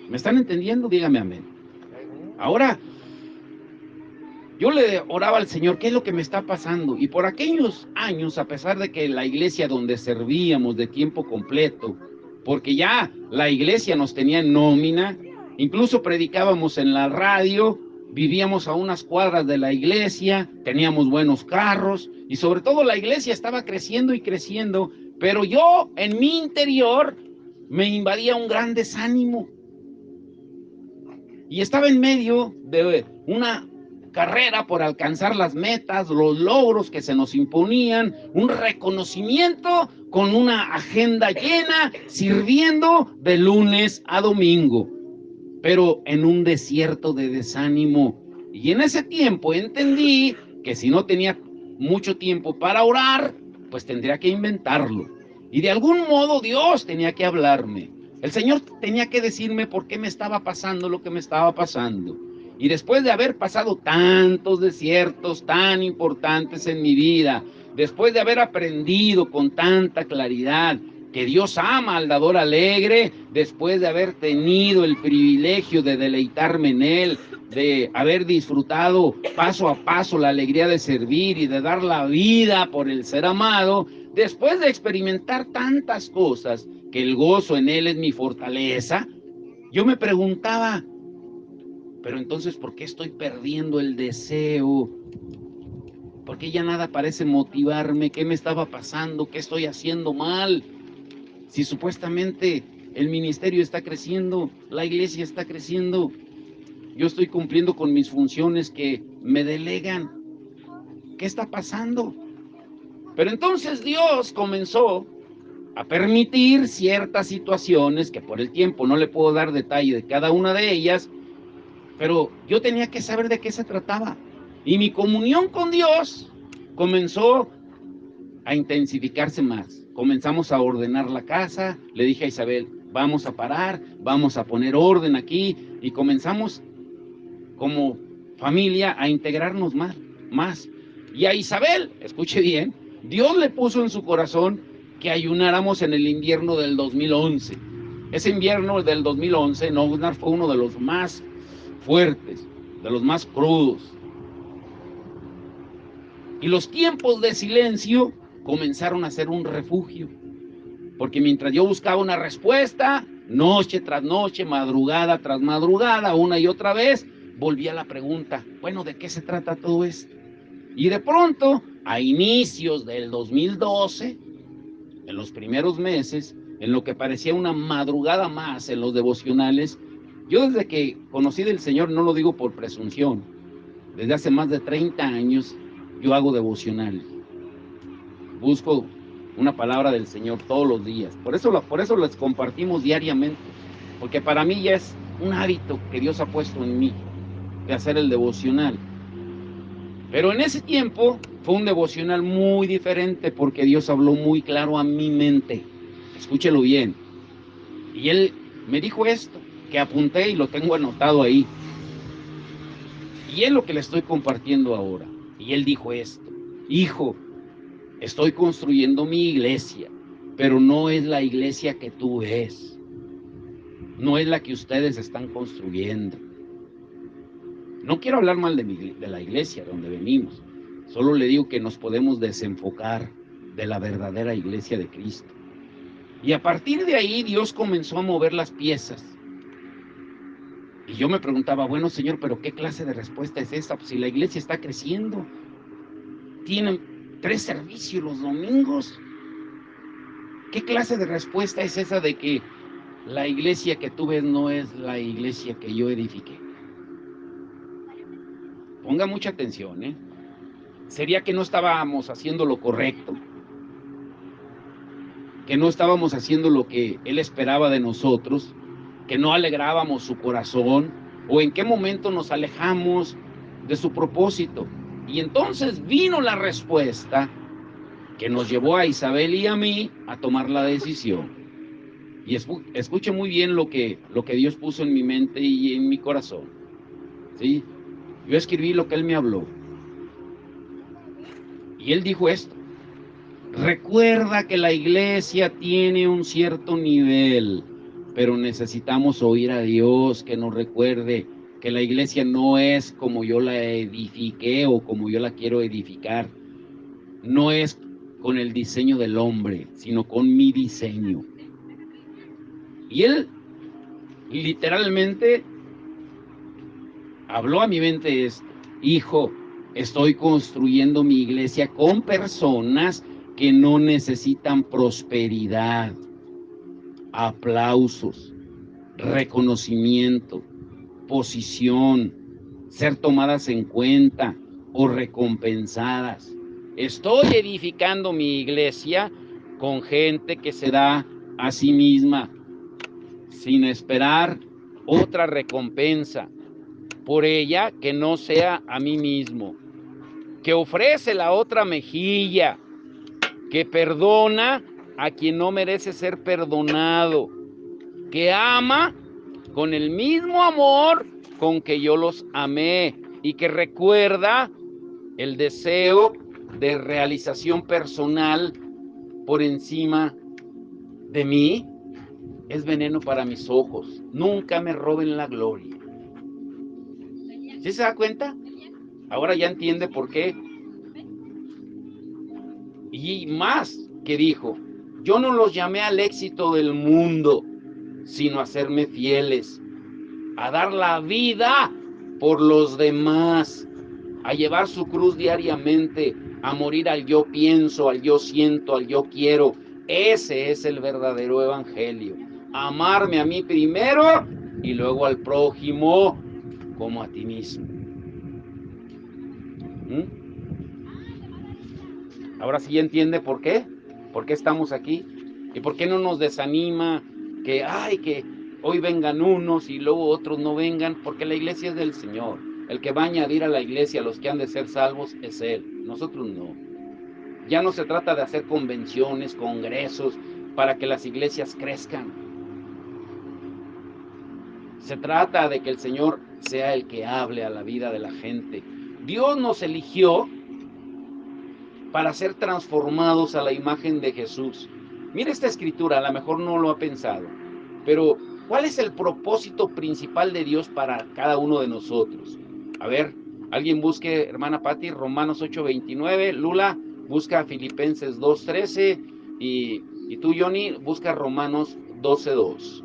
¿Me están entendiendo? Dígame amén. Ahora, yo le oraba al Señor, ¿qué es lo que me está pasando? Y por aquellos años, a pesar de que la iglesia donde servíamos de tiempo completo, porque ya la iglesia nos tenía en nómina, incluso predicábamos en la radio, vivíamos a unas cuadras de la iglesia, teníamos buenos carros y sobre todo la iglesia estaba creciendo y creciendo, pero yo en mi interior me invadía un gran desánimo y estaba en medio de una carrera por alcanzar las metas, los logros que se nos imponían, un reconocimiento con una agenda llena, sirviendo de lunes a domingo, pero en un desierto de desánimo. Y en ese tiempo entendí que si no tenía mucho tiempo para orar, pues tendría que inventarlo. Y de algún modo Dios tenía que hablarme. El Señor tenía que decirme por qué me estaba pasando lo que me estaba pasando. Y después de haber pasado tantos desiertos tan importantes en mi vida, después de haber aprendido con tanta claridad que Dios ama al dador alegre, después de haber tenido el privilegio de deleitarme en Él, de haber disfrutado paso a paso la alegría de servir y de dar la vida por el ser amado, después de experimentar tantas cosas, que el gozo en Él es mi fortaleza, yo me preguntaba, pero entonces, ¿por qué estoy perdiendo el deseo? ¿Por qué ya nada parece motivarme? ¿Qué me estaba pasando? ¿Qué estoy haciendo mal? Si supuestamente el ministerio está creciendo, la iglesia está creciendo, yo estoy cumpliendo con mis funciones que me delegan. ¿Qué está pasando? Pero entonces Dios comenzó a permitir ciertas situaciones que por el tiempo no le puedo dar detalle de cada una de ellas, pero yo tenía que saber de qué se trataba. Y mi comunión con Dios comenzó a intensificarse más. Comenzamos a ordenar la casa, le dije a Isabel, vamos a parar, vamos a poner orden aquí, y comenzamos como familia a integrarnos más. Y a Isabel, escuche bien, Dios le puso en su corazón que ayunáramos en el invierno del 2011. Ese invierno del 2011 en Oxnard fue uno de los más fuertes, de los más crudos. Y los tiempos de silencio comenzaron a ser un refugio, porque mientras yo buscaba una respuesta, noche tras noche, madrugada tras madrugada, una y otra vez, volvía la pregunta, bueno, ¿de qué se trata todo esto? Y de pronto, a inicios del 2012, en los primeros meses, en lo que parecía una madrugada más en los devocionales, yo desde que conocí del Señor, no lo digo por presunción, desde hace más de 30 años, yo hago devocionales. Busco una palabra del Señor todos los días. Por eso les compartimos diariamente, porque para mí ya es un hábito que Dios ha puesto en mí, de hacer el devocional. Pero en ese tiempo fue un devocional muy diferente, porque Dios habló muy claro a mi mente. Escúchelo bien. Y Él me dijo esto, que apunté y lo tengo anotado ahí. Y es lo que le estoy compartiendo ahora. Y Él dijo esto, hijo, estoy construyendo mi iglesia, pero no es la iglesia que tú ves. No es la que ustedes están construyendo. No quiero hablar mal de la iglesia donde venimos. Solo le digo que nos podemos desenfocar de la verdadera iglesia de Cristo. Y a partir de ahí Dios comenzó a mover las piezas. Y yo me preguntaba, bueno, Señor, pero ¿qué clase de respuesta es esta? Pues si la iglesia está creciendo, tienen 3 servicios los domingos. ¿Qué clase de respuesta es esa de que la iglesia que tú ves no es la iglesia que yo edifiqué? Ponga mucha atención, ¿eh? Sería que no estábamos haciendo lo correcto, que no estábamos haciendo lo que Él esperaba de nosotros, que no alegrábamos su corazón, o en qué momento nos alejamos de su propósito. Y entonces vino la respuesta que nos llevó a Isabel y a mí a tomar la decisión. Y escuche muy bien lo que Dios puso en mi mente y en mi corazón, ¿sí? Yo escribí lo que Él me habló. Y Él dijo esto: recuerda que la iglesia tiene un cierto nivel, pero necesitamos oír a Dios que nos recuerde que la iglesia no es como yo la edifiqué o como yo la quiero edificar. No es con el diseño del hombre, sino con mi diseño. Y Él literalmente habló a mi mente esto: hijo, estoy construyendo mi iglesia con personas que no necesitan prosperidad, aplausos, reconocimiento, posición, ser tomadas en cuenta o recompensadas. Estoy edificando mi iglesia con gente que se da a sí misma sin esperar otra recompensa por ella que no sea a mí mismo, que ofrece la otra mejilla, que perdona a quien no merece ser perdonado, que ama con el mismo amor con que yo los amé y que recuerda el deseo de realización personal por encima de mí, es veneno para mis ojos. Nunca me roben la gloria. ¿Sí se da cuenta? Ahora ya entiende por qué. Y más que dijo, yo no los llamé al éxito del mundo, sino a serme fieles, a dar la vida por los demás, a llevar su cruz diariamente, a morir al yo pienso, al yo siento, al yo quiero. Ese es el verdadero evangelio. Amarme a mí primero y luego al prójimo como a ti mismo. Ahora sí entiende por qué. ¿Por qué estamos aquí? ¿Y por qué no nos desanima que hoy vengan unos y luego otros no vengan? Porque la iglesia es del Señor. El que va a añadir a la iglesia a los que han de ser salvos es Él. Nosotros no. Ya no se trata de hacer convenciones, congresos, para que las iglesias crezcan. Se trata de que el Señor sea el que hable a la vida de la gente. Dios nos eligió para ser transformados a la imagen de Jesús. Mira esta escritura, a lo mejor no lo ha pensado, pero ¿cuál es el propósito principal de Dios para cada uno de nosotros? A ver, alguien busque, hermana Patti, Romanos 8:29, Lula, busca Filipenses 2:13 y tú, Johnny, busca Romanos 12:2.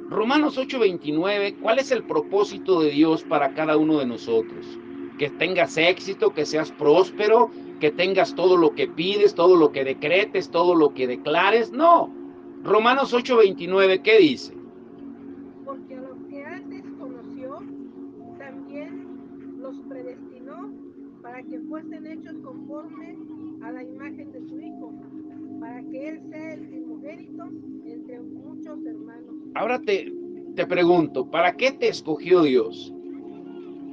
Romanos 8:29, ¿cuál es el propósito de Dios para cada uno de nosotros? Que tengas éxito, que seas próspero, que tengas todo lo que pides, todo lo que decretes, todo lo que declares. No. Romanos 8:29, ¿qué dice? Porque a los que antes conoció, también los predestinó para que fuesen hechos conforme a la imagen de su Hijo, para que Él sea el primogénito entre muchos hermanos. Ahora te pregunto, ¿para qué te escogió Dios?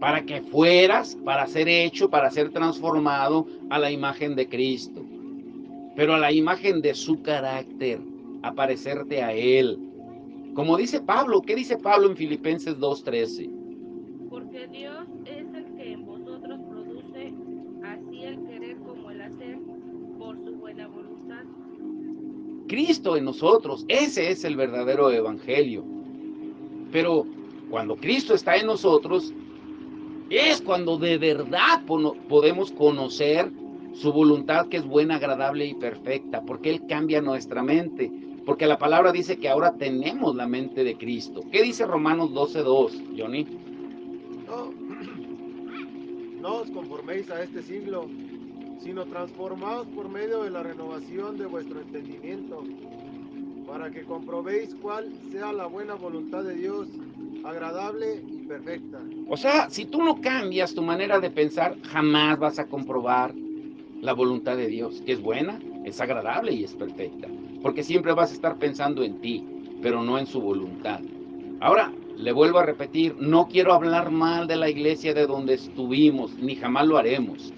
Para que fueras, para ser hecho, para ser transformado a la imagen de Cristo, pero a la imagen de su carácter, a parecerte a Él. Como dice Pablo, ¿qué dice Pablo en Filipenses 2:13? Porque Dios es el que en vosotros produce así el querer como el hacer por su buena voluntad. Cristo en nosotros, ese es el verdadero evangelio. Pero cuando Cristo está en nosotros, es cuando de verdad podemos conocer su voluntad, que es buena, agradable y perfecta, porque Él cambia nuestra mente, porque la palabra dice que ahora tenemos la mente de Cristo. ¿Qué dice Romanos 12:2, Johnny? No os conforméis a este siglo, sino transformaos por medio de la renovación de vuestro entendimiento, para que comprobéis cuál sea la buena voluntad de Dios, agradable y perfecta. O sea, si tú no cambias tu manera de pensar, jamás vas a comprobar la voluntad de Dios, que es buena, es agradable y es perfecta, porque siempre vas a estar pensando en ti, pero no en su voluntad. Ahora, le vuelvo a repetir, no quiero hablar mal de la iglesia de donde estuvimos, ni jamás lo haremos,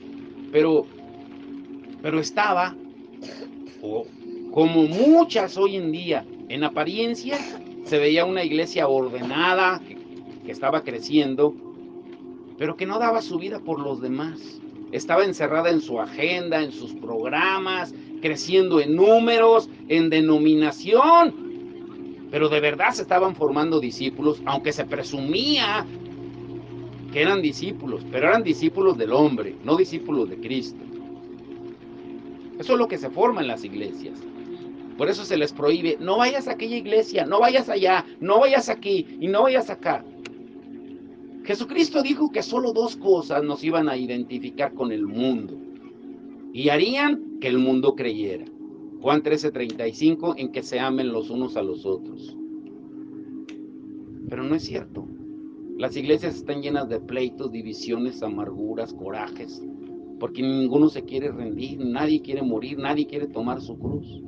pero estaba, como muchas hoy en día, en apariencia se veía una iglesia ordenada, que estaba creciendo, pero que no daba su vida por los demás. Estaba encerrada en su agenda, en sus programas, creciendo en números, en denominación, pero de verdad se estaban formando discípulos, aunque se presumía que eran discípulos, pero eran discípulos del hombre, no discípulos de Cristo. Eso es lo que se forma en las iglesias. Por eso se les prohíbe, no vayas a aquella iglesia, no vayas allá, no vayas aquí y no vayas acá. Jesucristo dijo que solo dos cosas nos iban a identificar con el mundo y harían que el mundo creyera. Juan 13:35, en que se amen los unos a los otros. Pero no es cierto. Las iglesias están llenas de pleitos, divisiones, amarguras, corajes, porque ninguno se quiere rendir, nadie quiere morir, nadie quiere tomar su cruz.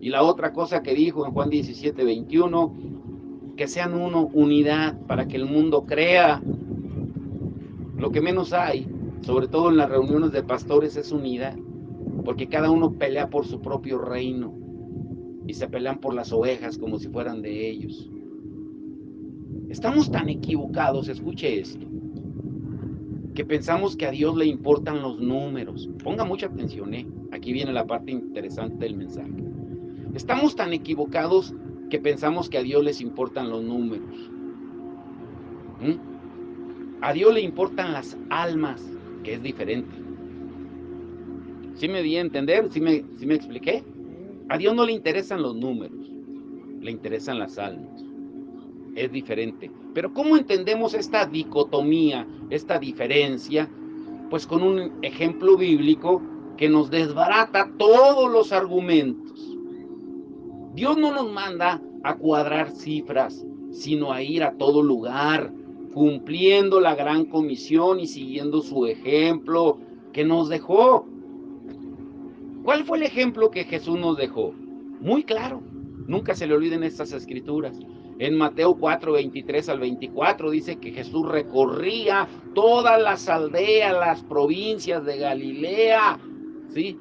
Y la otra cosa que dijo en Juan 17:21, que sean uno, unidad, para que el mundo crea. Lo que menos hay, sobre todo en las reuniones de pastores, es unidad, porque cada uno pelea por su propio reino. y se pelean por las ovejas como si fueran de ellos. Estamos tan equivocados, escuche esto, que pensamos que a Dios le importan los números. Ponga mucha atención, aquí viene la parte interesante del mensaje. Estamos tan equivocados que pensamos que a Dios les importan los números. A Dios le importan las almas, que es diferente. ¿Sí me di a entender? ¿Sí me expliqué? A Dios no le interesan los números, le interesan las almas. Es diferente. Pero ¿cómo entendemos esta dicotomía, esta diferencia? Pues con un ejemplo bíblico que nos desbarata todos los argumentos. Dios no nos manda a cuadrar cifras, sino a ir a todo lugar, cumpliendo la gran comisión y siguiendo su ejemplo que nos dejó. ¿Cuál fue el ejemplo que Jesús nos dejó? Muy claro, nunca se le olviden estas escrituras. En Mateo 4, 23 al 24 dice que Jesús recorría todas las aldeas, las provincias de Galilea, ¿sí?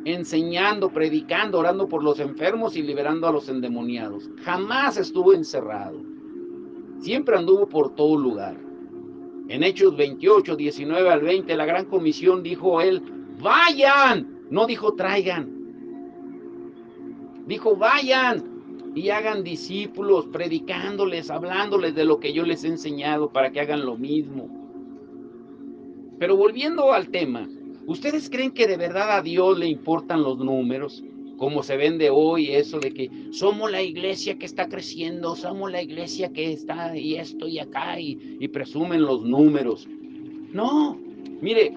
Enseñando, predicando, orando por los enfermos y liberando a los endemoniados. Jamás estuvo encerrado. Siempre anduvo por todo lugar. En Hechos 28, 19 al 20, la gran comisión dijo él, vayan, no dijo traigan. Dijo vayan y hagan discípulos, predicándoles, hablándoles de lo que yo les he enseñado para que hagan lo mismo. Pero volviendo al tema, ¿ustedes creen que de verdad a Dios le importan los números? Como se vende hoy eso de que somos la iglesia que está creciendo, somos la iglesia que está y esto y acá y presumen los números. No, mire,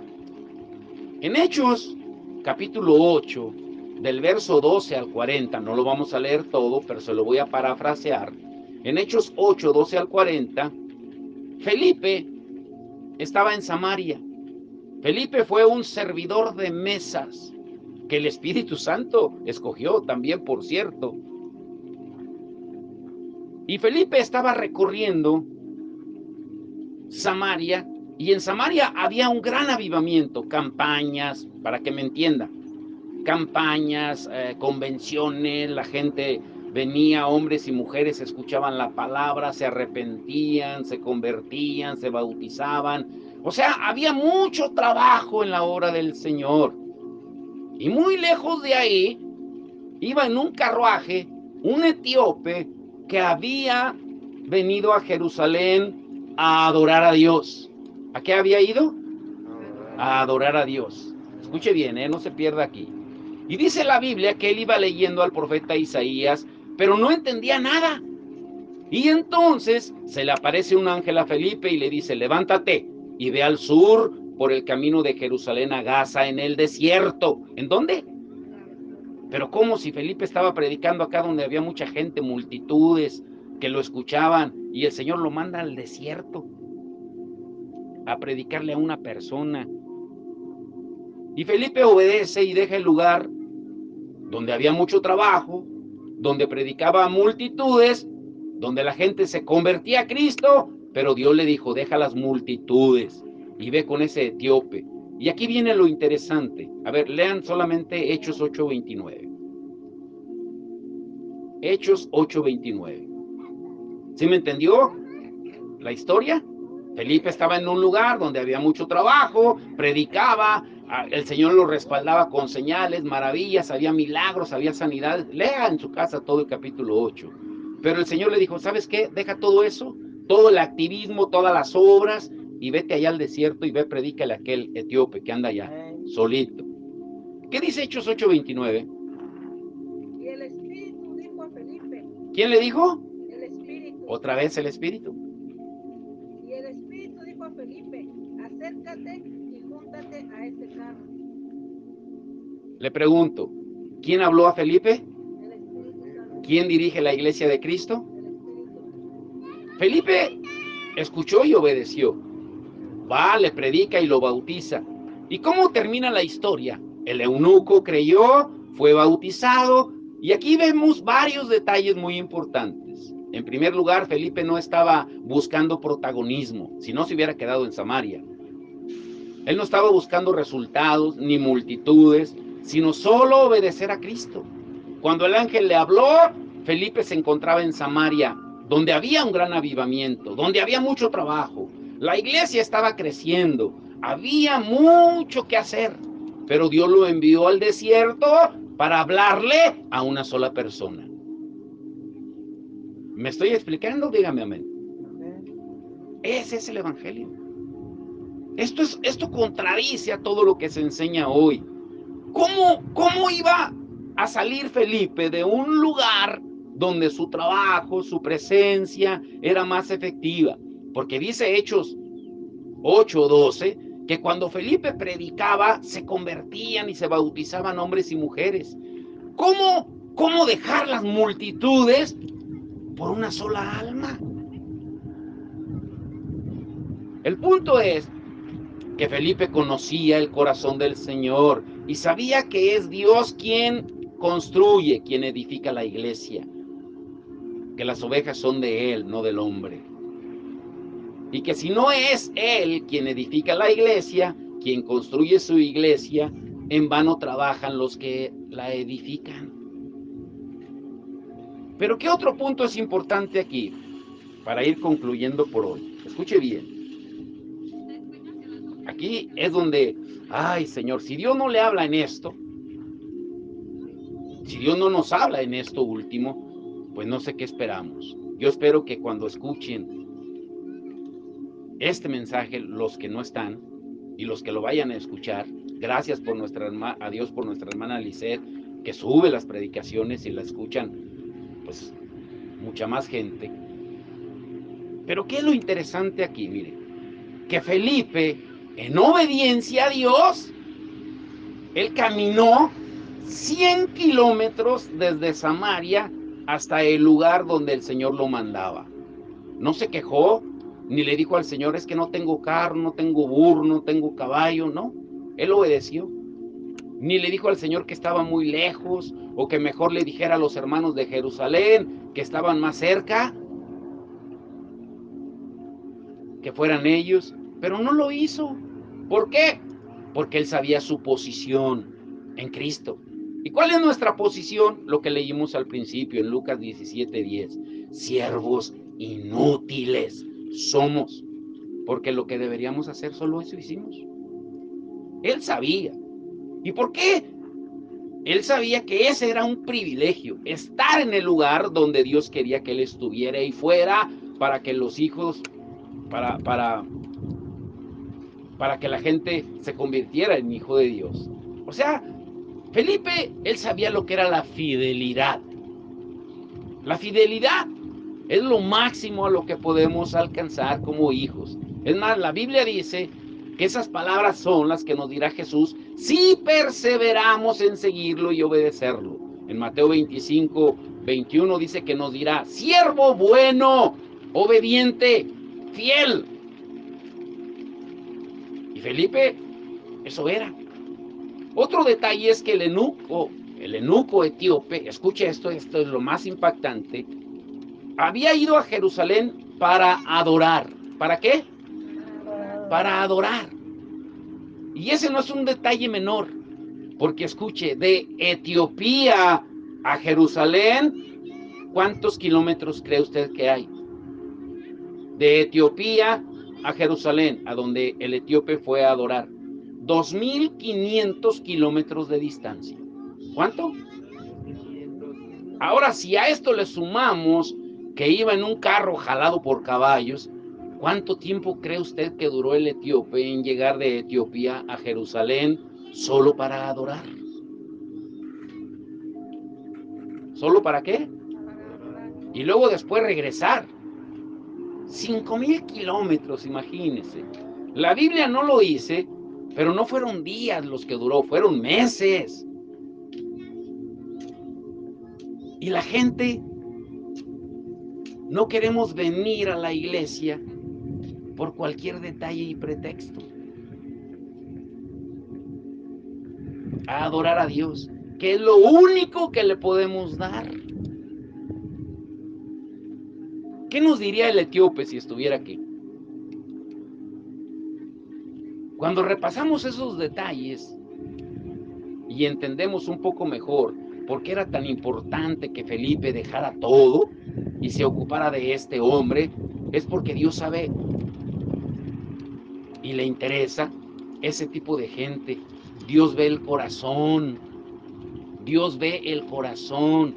en Hechos capítulo 8, del verso 12 al 40, no lo vamos a leer todo, pero se lo voy a parafrasear. En Hechos 8, 12 al 40, Felipe estaba en Samaria. Felipe fue un servidor de mesas que el Espíritu Santo escogió también, por cierto. Y Felipe estaba recorriendo Samaria, y en Samaria había un gran avivamiento, campañas, para que me entiendan, campañas, convenciones, la gente venía, hombres y mujeres escuchaban la palabra, se arrepentían, se convertían, se bautizaban. O sea, había mucho trabajo en la obra del Señor. Y muy lejos de ahí, iba en un carruaje un etíope que había venido a Jerusalén a adorar a Dios. ¿A qué había ido? A adorar a Dios. Escuche bien, no se pierda aquí. Y dice la Biblia que él iba leyendo al profeta Isaías, pero no entendía nada. Y entonces se le aparece un ángel a Felipe y le dice, levántate y ve al sur por el camino de Jerusalén a Gaza en el desierto. ¿En dónde? Pero como si Felipe estaba predicando acá donde había mucha gente, multitudes que lo escuchaban, y el Señor lo manda al desierto a predicarle a una persona. Y Felipe obedece y deja el lugar donde había mucho trabajo, donde predicaba a multitudes, donde la gente se convertía a Cristo, pero Dios le dijo, deja las multitudes y ve con ese etíope. Y aquí viene lo interesante. A ver, lean solamente Hechos 8:29. Hechos 8:29. ¿Sí me entendió la historia? Felipe estaba en un lugar donde había mucho trabajo, predicaba, el Señor lo respaldaba con señales, maravillas, había milagros, había sanidades. Lea en su casa todo el capítulo 8. Pero el Señor le dijo, ¿sabes qué? Deja todo eso, todo el activismo, todas las obras, y vete allá al desierto y ve, predícale a aquel etíope que anda allá, solito. ¿Qué dice Hechos 8:29? Y el Espíritu dijo a Felipe. ¿Quién le dijo? El Espíritu. Otra vez el Espíritu. Y el Espíritu dijo a Felipe, acércate y júntate a este carro. Le pregunto, ¿quién habló a Felipe? El Espíritu Santo. ¿Quién dirige la iglesia de Cristo? El Espíritu. Felipe escuchó y obedeció. Va, le predica y lo bautiza. ¿Y cómo termina la historia? El eunuco creyó, fue bautizado, y aquí vemos varios detalles muy importantes. En primer lugar, Felipe no estaba buscando protagonismo, si no se hubiera quedado en Samaria. Él no estaba buscando resultados ni multitudes, sino solo obedecer a Cristo. Cuando el ángel le habló, Felipe se encontraba en Samaria, donde había un gran avivamiento, donde había mucho trabajo. La iglesia estaba creciendo, había mucho que hacer, pero Dios lo envió al desierto para hablarle a una sola persona. ¿Me estoy explicando? Dígame amén. Ese es el evangelio. Esto contradice a todo lo que se enseña hoy. ¿Cómo iba a salir Felipe de un lugar donde su trabajo, su presencia era más efectiva? Porque dice Hechos 8:12 que cuando Felipe predicaba se convertían y se bautizaban hombres y mujeres. ¿Cómo dejar las multitudes por una sola alma? El punto es que Felipe conocía el corazón del Señor y sabía que es Dios quien construye, quien edifica la iglesia, que las ovejas son de Él, no del hombre, y que si no es Él quien edifica la iglesia, quien construye su iglesia, en vano trabajan los que la edifican. Pero ¿qué otro punto es importante aquí? Para ir concluyendo por hoy. Escuche bien. Aquí es donde, ay Señor, si Dios no le habla en esto, si Dios no nos habla en esto último, pues no sé qué esperamos. Yo espero que cuando escuchen este mensaje, los que no están y los que lo vayan a escuchar, gracias a Dios por nuestra hermana Lisette, que sube las predicaciones y la escuchan, pues, mucha más gente. Pero ¿qué es lo interesante aquí? Mire, que Felipe, en obediencia a Dios, él caminó 100 kilómetros desde Samaria hasta el lugar donde el Señor lo mandaba. No se quejó, ni le dijo al Señor, es que no tengo carro, no tengo burro, no tengo caballo, no. Él obedeció. Ni le dijo al Señor que estaba muy lejos, o que mejor le dijera a los hermanos de Jerusalén que estaban más cerca, que fueran ellos, pero no lo hizo. ¿Por qué? Porque él sabía su posición en Cristo. ¿Y cuál es nuestra posición? Lo que leímos al principio en Lucas 17:10. Siervos inútiles somos, porque lo que deberíamos hacer solo eso hicimos. Él sabía. ¿Y por qué? Él sabía que ese era un privilegio, estar en el lugar donde Dios quería que él estuviera y fuera, para que los hijos, para que la gente se convirtiera en hijo de Dios. O sea, Felipe, él sabía lo que era la fidelidad. La fidelidad es lo máximo a lo que podemos alcanzar como hijos. Es más, la Biblia dice que esas palabras son las que nos dirá Jesús si perseveramos en seguirlo y obedecerlo. En Mateo 25:21 dice que nos dirá, siervo bueno, obediente, fiel. Y Felipe, eso era. Otro detalle es que el eunuco etíope, escuche esto es lo más impactante, había ido a Jerusalén para adorar. ¿Para qué? Para adorar. Y ese no es un detalle menor, porque escuche, de Etiopía a Jerusalén, ¿cuántos kilómetros cree usted que hay? De Etiopía a Jerusalén, a donde el etíope fue a adorar. 2.500 kilómetros de distancia. ¿Cuánto? Ahora, si a esto le sumamos que iba en un carro jalado por caballos, ¿cuánto tiempo cree usted que duró el etíope en llegar de Etiopía a Jerusalén solo para adorar? ¿Solo para qué? Y luego después regresar. 5.000 kilómetros, imagínense. La Biblia no lo dice, pero no fueron días los que duró, fueron meses. Y la gente no queremos venir a la iglesia por cualquier detalle y pretexto. A adorar a Dios, que es lo único que le podemos dar. ¿Qué nos diría el etíope si estuviera aquí? Cuando repasamos esos detalles y entendemos un poco mejor por qué era tan importante que Felipe dejara todo y se ocupara de este hombre, es porque Dios sabe y le interesa ese tipo de gente. Dios ve el corazón. Dios ve el corazón.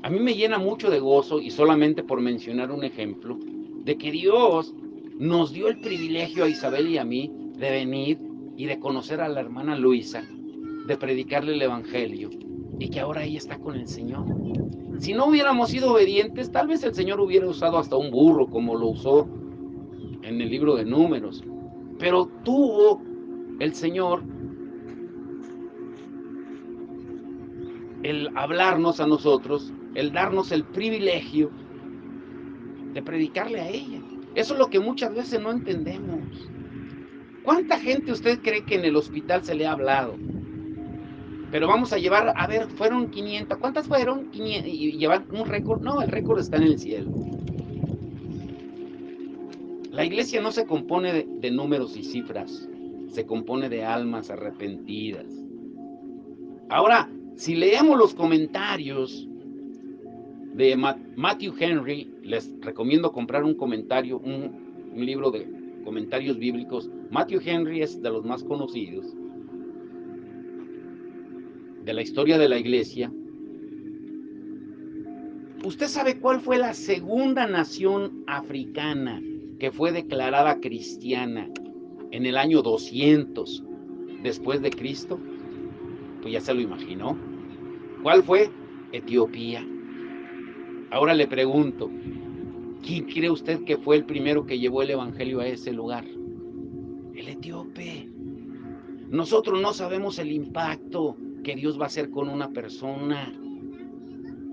A mí me llena mucho de gozo, y solamente por mencionar un ejemplo, de que Dios nos dio el privilegio a Isabel y a mí de venir y de conocer a la hermana Luisa, de predicarle el evangelio, y que ahora ella está con el Señor. Si no hubiéramos sido obedientes, tal vez el Señor hubiera usado hasta un burro, como lo usó en el libro de Números. Pero tuvo el Señor el hablarnos a nosotros, el darnos el privilegio de predicarle a ella. Eso es lo que muchas veces no entendemos. ¿Cuánta gente usted cree que en el hospital se le ha hablado? Pero vamos a llevar, a ver, fueron 500. ¿Cuántas fueron? 500, y llevar un récord. No, el récord está en el cielo. La iglesia no se compone de números y cifras, se compone de almas arrepentidas. Ahora, si leemos los comentarios de Matthew Henry, les recomiendo comprar un comentario, un libro de comentarios bíblicos. Matthew Henry es de los más conocidos de la historia de la iglesia. ¿Usted sabe cuál fue la segunda nación africana que fue declarada cristiana en el año 200 después de Cristo? Pues ya se lo imaginó. ¿Cuál fue? Etiopía. Ahora le pregunto, ¿quién cree usted que fue el primero que llevó el evangelio a ese lugar? El etíope. Nosotros no sabemos el impacto que Dios va a hacer con una persona.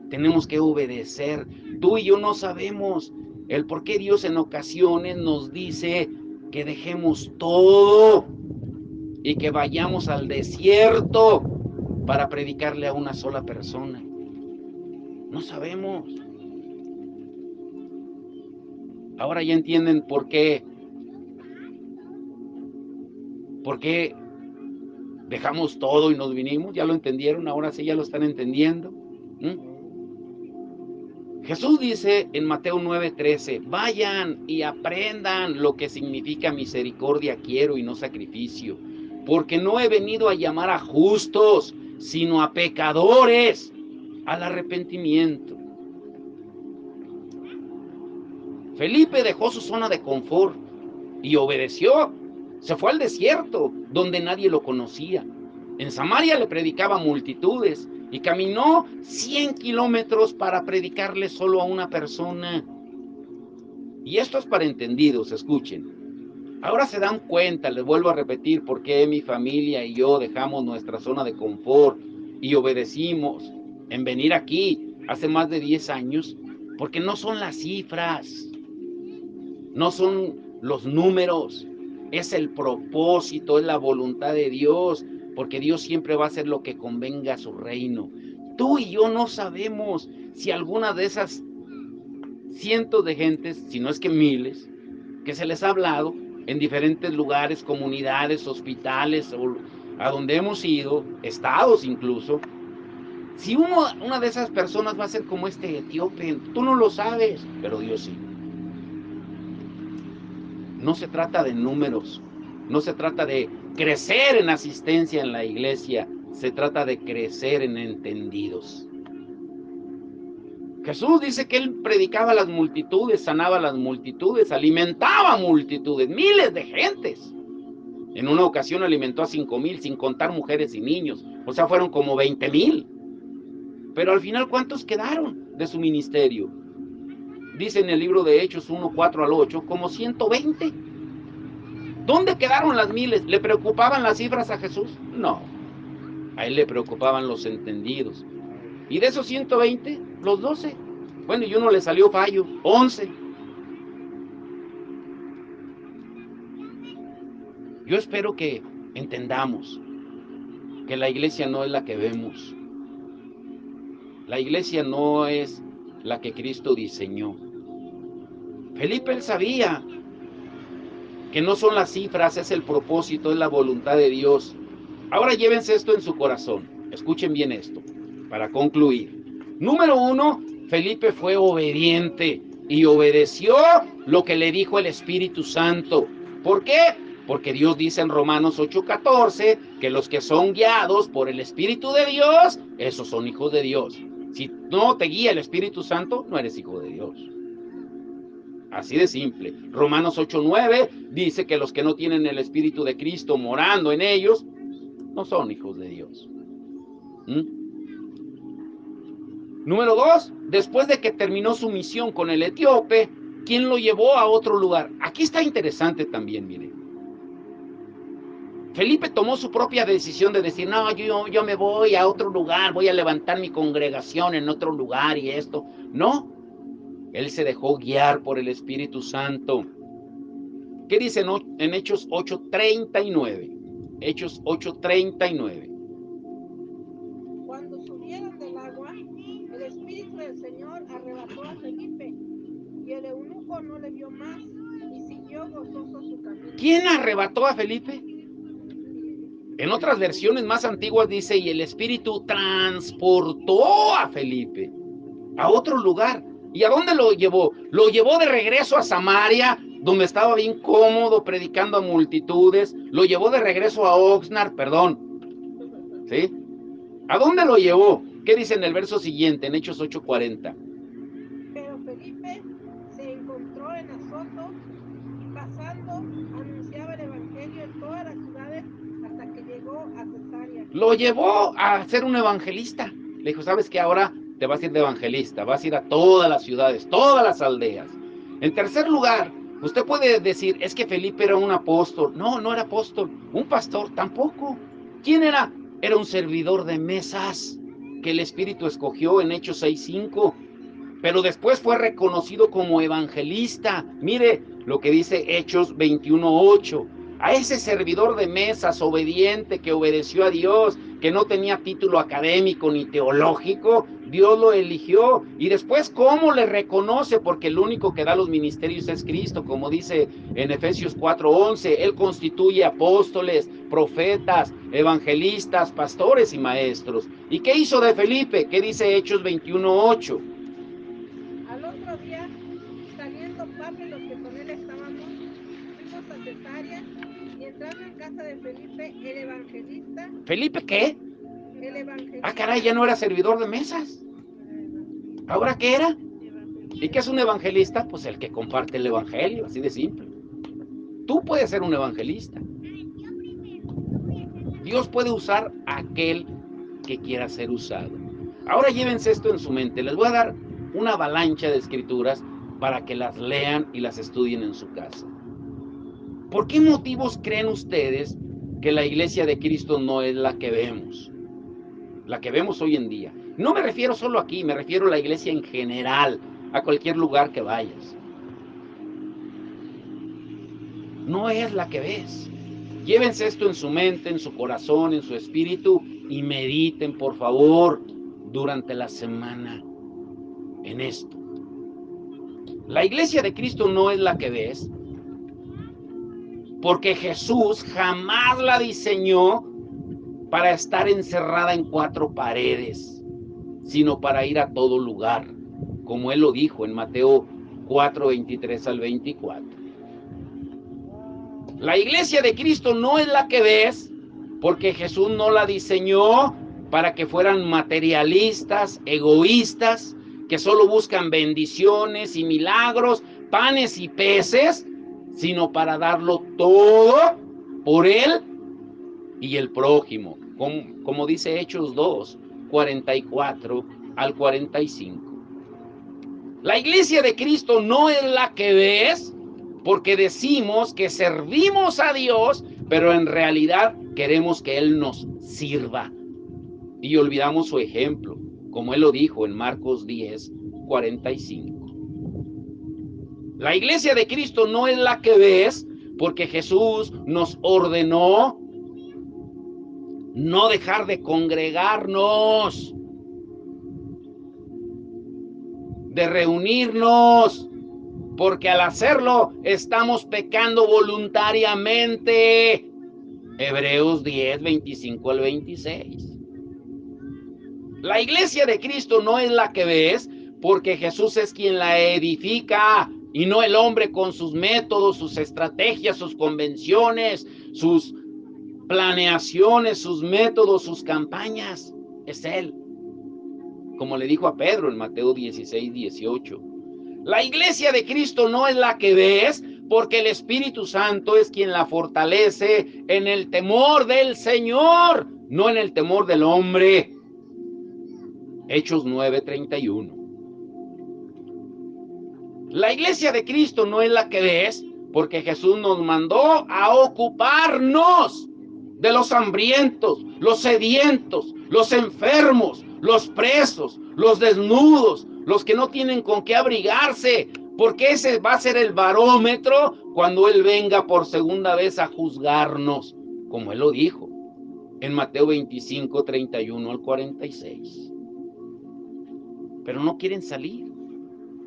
Tenemos que obedecer. Tú y yo no sabemos el por qué Dios en ocasiones nos dice que dejemos todo y que vayamos al desierto para predicarle a una sola persona. No sabemos. Ahora ya entienden por qué dejamos todo y nos vinimos. Ya lo entendieron, ahora sí ya lo están entendiendo. Jesús dice en Mateo 9:13, vayan y aprendan lo que significa misericordia quiero y no sacrificio, porque no he venido a llamar a justos, sino a pecadores al arrepentimiento. Felipe dejó su zona de confort y obedeció. Se fue al desierto, donde nadie lo conocía. En Samaria le predicaba a multitudes y caminó 100 kilómetros para predicarle solo a una persona. Y esto es para entendidos, escuchen. Ahora se dan cuenta, les vuelvo a repetir, por qué mi familia y yo dejamos nuestra zona de confort y obedecimos en venir aquí hace más de 10 años, porque no son las cifras, no son los números, es el propósito, es la voluntad de Dios, porque Dios siempre va a hacer lo que convenga a su reino. Tú y yo no sabemos si alguna de esas cientos de gentes, si no es que miles, que se les ha hablado en diferentes lugares, comunidades, hospitales, o a donde hemos ido, estados incluso, si una de esas personas va a ser como este etíope, tú no lo sabes, pero Dios sí. No se trata de números, no se trata de crecer en asistencia en la iglesia, se trata de crecer en entendidos. Jesús dice que él predicaba a las multitudes, sanaba a las multitudes, alimentaba a multitudes, miles de gentes. En una ocasión alimentó a 5,000, sin contar mujeres y niños, o sea, fueron como 20,000. Pero al final, ¿cuántos quedaron de su ministerio? Dice en el libro de Hechos 1:4-8, como 120. ¿Dónde quedaron las miles? ¿Le preocupaban las cifras a Jesús? No. A él le preocupaban los entendidos. Y de esos 120, los 12. Bueno, y uno le salió fallo, 11. Yo espero que entendamos que la iglesia no es la que vemos. La iglesia no es la que Cristo diseñó. Felipe él sabía que no son las cifras, es el propósito, es la voluntad de Dios. Ahora llévense esto en su corazón. Escuchen bien esto. para concluir. Número 1, Felipe fue obediente y obedeció lo que le dijo el Espíritu Santo. ¿Por qué? Porque Dios dice en Romanos 8:14 que los que son guiados por el Espíritu de Dios, esos son hijos de Dios. Si no te guía el Espíritu Santo, no eres hijo de Dios. Así de simple. Romanos 8:9 dice que los que no tienen el Espíritu de Cristo morando en ellos, no son hijos de Dios. Número 2, después de que terminó su misión con el etíope, ¿quién lo llevó a otro lugar? Aquí está interesante también, mire. Felipe tomó su propia decisión de decir, no, yo me voy a otro lugar, voy a levantar mi congregación en otro lugar y esto. No, él se dejó guiar por el Espíritu Santo. ¿Qué dice en Hechos 8:39? Hechos 8:39. Cuando subieron del agua, el Espíritu del Señor arrebató a Felipe, y el eunuco no le vio más y siguió gozoso su camino. ¿Quién arrebató a Felipe? En otras versiones más antiguas dice, y el Espíritu transportó a Felipe a otro lugar. ¿Y a dónde lo llevó? Lo llevó de regreso a Samaria, donde estaba bien cómodo predicando a multitudes. Lo llevó de regreso a Oxnard, ¿sí? ¿A dónde lo llevó? ¿Qué dice en el verso siguiente, en Hechos 8:40? Pero Felipe se encontró en Azoto y pasando anunciaba el evangelio en todas las ciudades hasta que llegó a Cesarea. Lo llevó a ser un evangelista. Le dijo, ¿sabes qué? Ahora te vas a ir de evangelista, vas a ir a todas las ciudades, todas las aldeas. En tercer lugar, usted puede decir, es que Felipe era un apóstol. No, no era apóstol. Un pastor tampoco. ¿Quién era? Era un servidor de mesas que el Espíritu escogió en Hechos 6:5. Pero después fue reconocido como evangelista. Mire lo que dice Hechos 21:8. A ese servidor de mesas obediente que obedeció a Dios, que no tenía título académico ni teológico, Dios lo eligió. Y después, ¿cómo le reconoce? Porque el único que da los ministerios es Cristo, como dice en Efesios 4:11. Él constituye apóstoles, profetas, evangelistas, pastores y maestros. ¿Y qué hizo de Felipe? ¿Qué dice Hechos 21:8? Al otro día, saliendo Pablo y los que con él estábamos, fuimos a Cesarea, y entrando en casa de Felipe, el evangelista. ¿Felipe qué? El evangelista. Ah, caray, ya no era servidor de mesas. ¿Ahora qué era? ¿Y qué es un evangelista? Pues el que comparte el evangelio, así de simple. Tú puedes ser un evangelista. Dios puede usar a aquel que quiera ser usado. Ahora llévense esto en su mente. Les voy a dar una avalancha de escrituras para que las lean y las estudien en su casa. ¿Por qué motivos creen ustedes que la iglesia de Cristo no es la que vemos? La que vemos hoy en día. No me refiero solo aquí, me refiero a la iglesia en general, a cualquier lugar que vayas. No es la que ves. Llévense esto en su mente, en su corazón, en su espíritu y mediten, por favor, durante la semana en esto. La iglesia de Cristo no es la que ves, porque Jesús jamás la diseñó para estar encerrada en 4 paredes, sino para ir a todo lugar, como Él lo dijo en Mateo 4:23 al 24. La iglesia de Cristo no es la que ves, porque Jesús no la diseñó para que fueran materialistas, egoístas, que solo buscan bendiciones y milagros, panes y peces, sino para darlo todo por Él y el prójimo, como dice Hechos 2:44 al 45. La iglesia de Cristo no es la que ves, porque decimos que servimos a Dios, pero en realidad queremos que Él nos sirva. Y olvidamos su ejemplo, como Él lo dijo en Marcos 10:45. La iglesia de Cristo no es la que ves, porque Jesús nos ordenó no dejar de congregarnos, de reunirnos, porque al hacerlo estamos pecando voluntariamente. Hebreos 10:25 al 26. La iglesia de Cristo no es la que ves, porque Jesús es quien la edifica y no el hombre con sus métodos, sus estrategias, sus convenciones, sus planeaciones, sus métodos, sus campañas. Es Él. Como le dijo a Pedro en Mateo 16, 18. La iglesia de Cristo no es la que ves, porque el Espíritu Santo es quien la fortalece en el temor del Señor, no en el temor del hombre. Hechos 9:31. La iglesia de Cristo no es la que ves, porque Jesús nos mandó a ocuparnos de los hambrientos, los sedientos, los enfermos, los presos, los desnudos, los que no tienen con qué abrigarse, porque ese va a ser el barómetro cuando Él venga por segunda vez a juzgarnos, como Él lo dijo en Mateo 25, 31 al 46. Pero no quieren salir,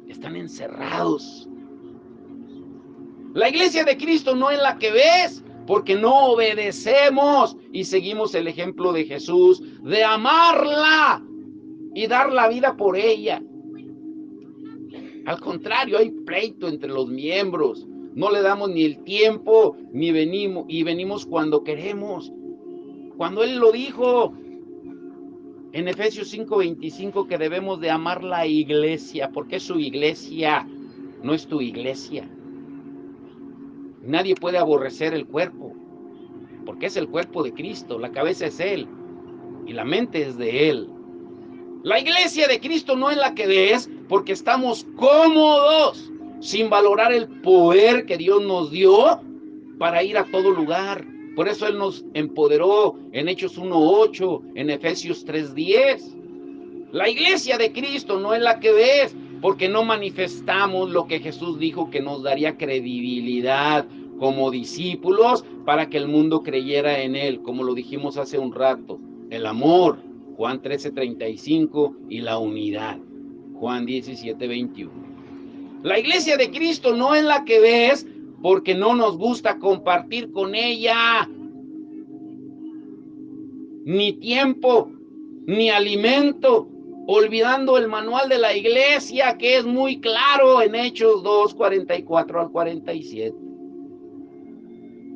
están encerrados. La iglesia de Cristo no es la que ves, porque no obedecemos y seguimos el ejemplo de Jesús de amarla y dar la vida por ella. Al contrario, hay pleito entre los miembros. No le damos ni el tiempo, ni venimos cuando queremos. Cuando Él lo dijo en Efesios 5:25 que debemos de amar la iglesia, porque es su iglesia, no es tu iglesia. Nadie puede aborrecer el cuerpo, porque es el cuerpo de Cristo, la cabeza es Él y la mente es de Él. La iglesia de Cristo no es la que ves, porque estamos cómodos, sin valorar el poder que Dios nos dio para ir a todo lugar. Por eso Él nos empoderó en Hechos 1:8, en Efesios 3:10. La iglesia de Cristo no es la que ves, porque no manifestamos lo que Jesús dijo que nos daría credibilidad como discípulos para que el mundo creyera en Él, como lo dijimos hace un rato. El amor, Juan 13:35, y la unidad, Juan 17:21. La iglesia de Cristo no es la que ves, porque no nos gusta compartir con ella ni tiempo, ni alimento, olvidando el manual de la iglesia, que es muy claro en Hechos 2:44 al 47.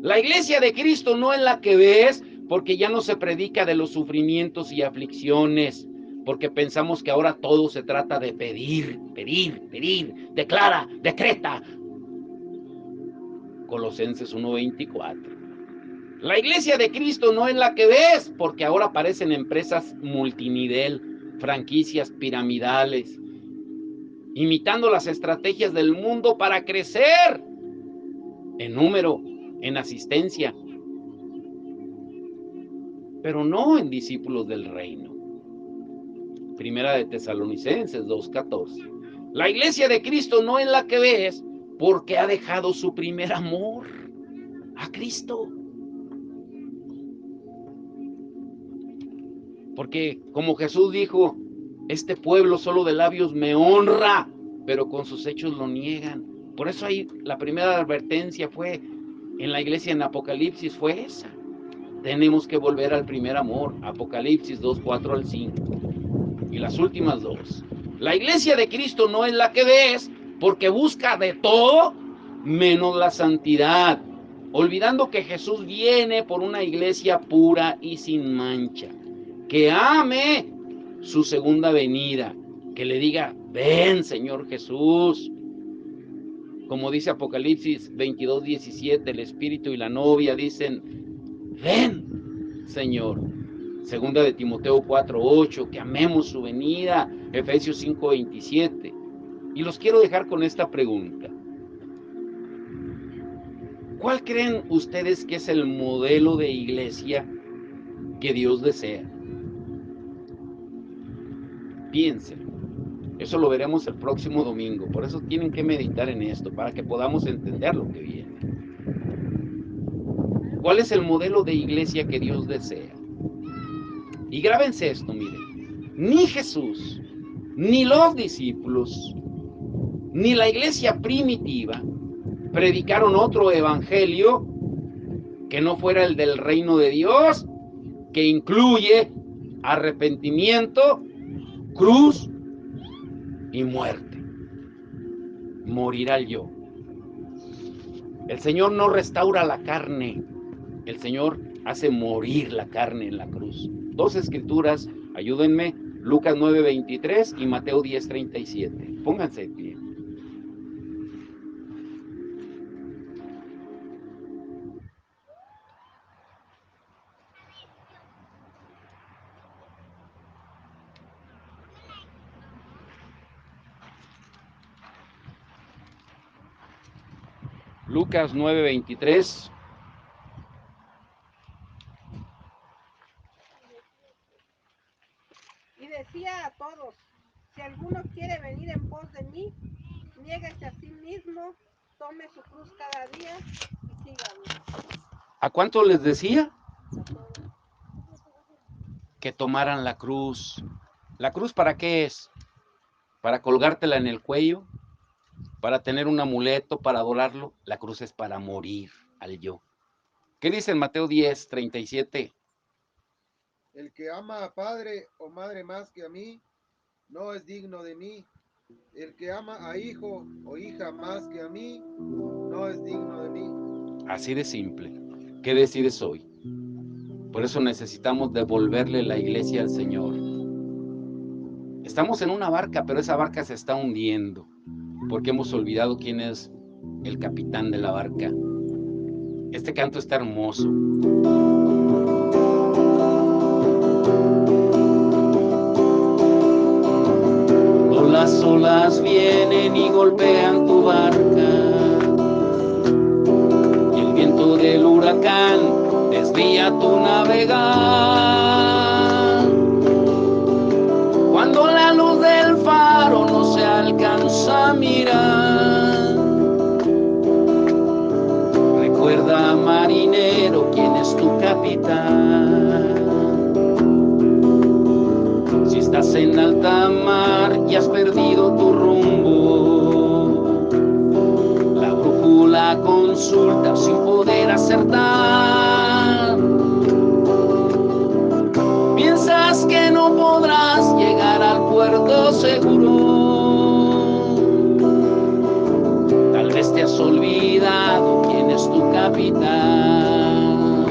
La iglesia de Cristo no es la que ves, porque ya no se predica de los sufrimientos y aflicciones, porque pensamos que ahora todo se trata de pedir, declara, decreta. Colosenses 1:24. La iglesia de Cristo no es la que ves, porque ahora aparecen empresas multinivel, franquicias piramidales, imitando las estrategias del mundo para crecer en número, en asistencia, pero no en discípulos del reino. Primera de Tesalonicenses 2:14. La iglesia de Cristo no es la que ves, porque ha dejado su primer amor a Cristo. Porque como Jesús dijo, este pueblo solo de labios me honra, pero con sus hechos lo niegan. Por eso ahí la primera advertencia fue en la iglesia en Apocalipsis, fue esa. Tenemos que volver al primer amor, Apocalipsis 2:4 al 5. Y las últimas dos. La iglesia de Cristo no es la que ves, porque busca de todo menos la santidad, olvidando que Jesús viene por una iglesia pura y sin mancha, que ame su segunda venida, que le diga, ven Señor Jesús. Como dice Apocalipsis 22:17, el Espíritu y la novia dicen, ven Señor. Segunda de Timoteo 4:8, que amemos su venida, Efesios 5:27. Y los quiero dejar con esta pregunta. ¿Cuál creen ustedes que es el modelo de iglesia que Dios desea? Piensen. Eso lo veremos el próximo domingo. Por eso tienen que meditar en esto, para que podamos entender lo que viene. ¿Cuál es el modelo de iglesia que Dios desea? Y grábense esto, miren. Ni Jesús, ni los discípulos, ni la iglesia primitiva predicaron otro evangelio que no fuera el del reino de Dios, que incluye arrepentimiento cruz y muerte. Morirá el yo. El Señor no restaura la carne, el Señor hace morir la carne en la cruz. Dos escrituras, ayúdenme, Lucas 9:23 y Mateo 10:37. Pónganse de pie. Lucas 9:23. Y decía a todos, si alguno quiere venir en pos de mí, niéguese a sí mismo, tome su cruz cada día y sígame. ¿A cuánto les decía? A todos. Que tomaran la cruz. ¿La cruz para qué es? ¿Para colgártela en el cuello? ¿Para tener un amuleto, para adorarlo? La cruz es para morir al yo. ¿Qué dice en Mateo 10:37? El que ama a padre o madre más que a mí, no es digno de mí. El que ama a hijo o hija más que a mí, no es digno de mí. Así de simple. ¿Qué decides hoy? Por eso necesitamos devolverle la iglesia al Señor. Estamos en una barca, pero esa barca se está hundiendo, porque hemos olvidado quién es el capitán de la barca. Este canto está hermoso. Las olas vienen y golpean tu barca, y el viento del huracán desvía tu navegar. Cuando la luz del faro no se alcanza a mirar, recuerda, marinero, quién es tu capitán. Si estás en alta mar y has perdido tu rumbo, la brújula consulta sin poder acertar. Piensas que no podrás llegar al puerto seguro. Tal vez te has olvidado quién es tu capitán.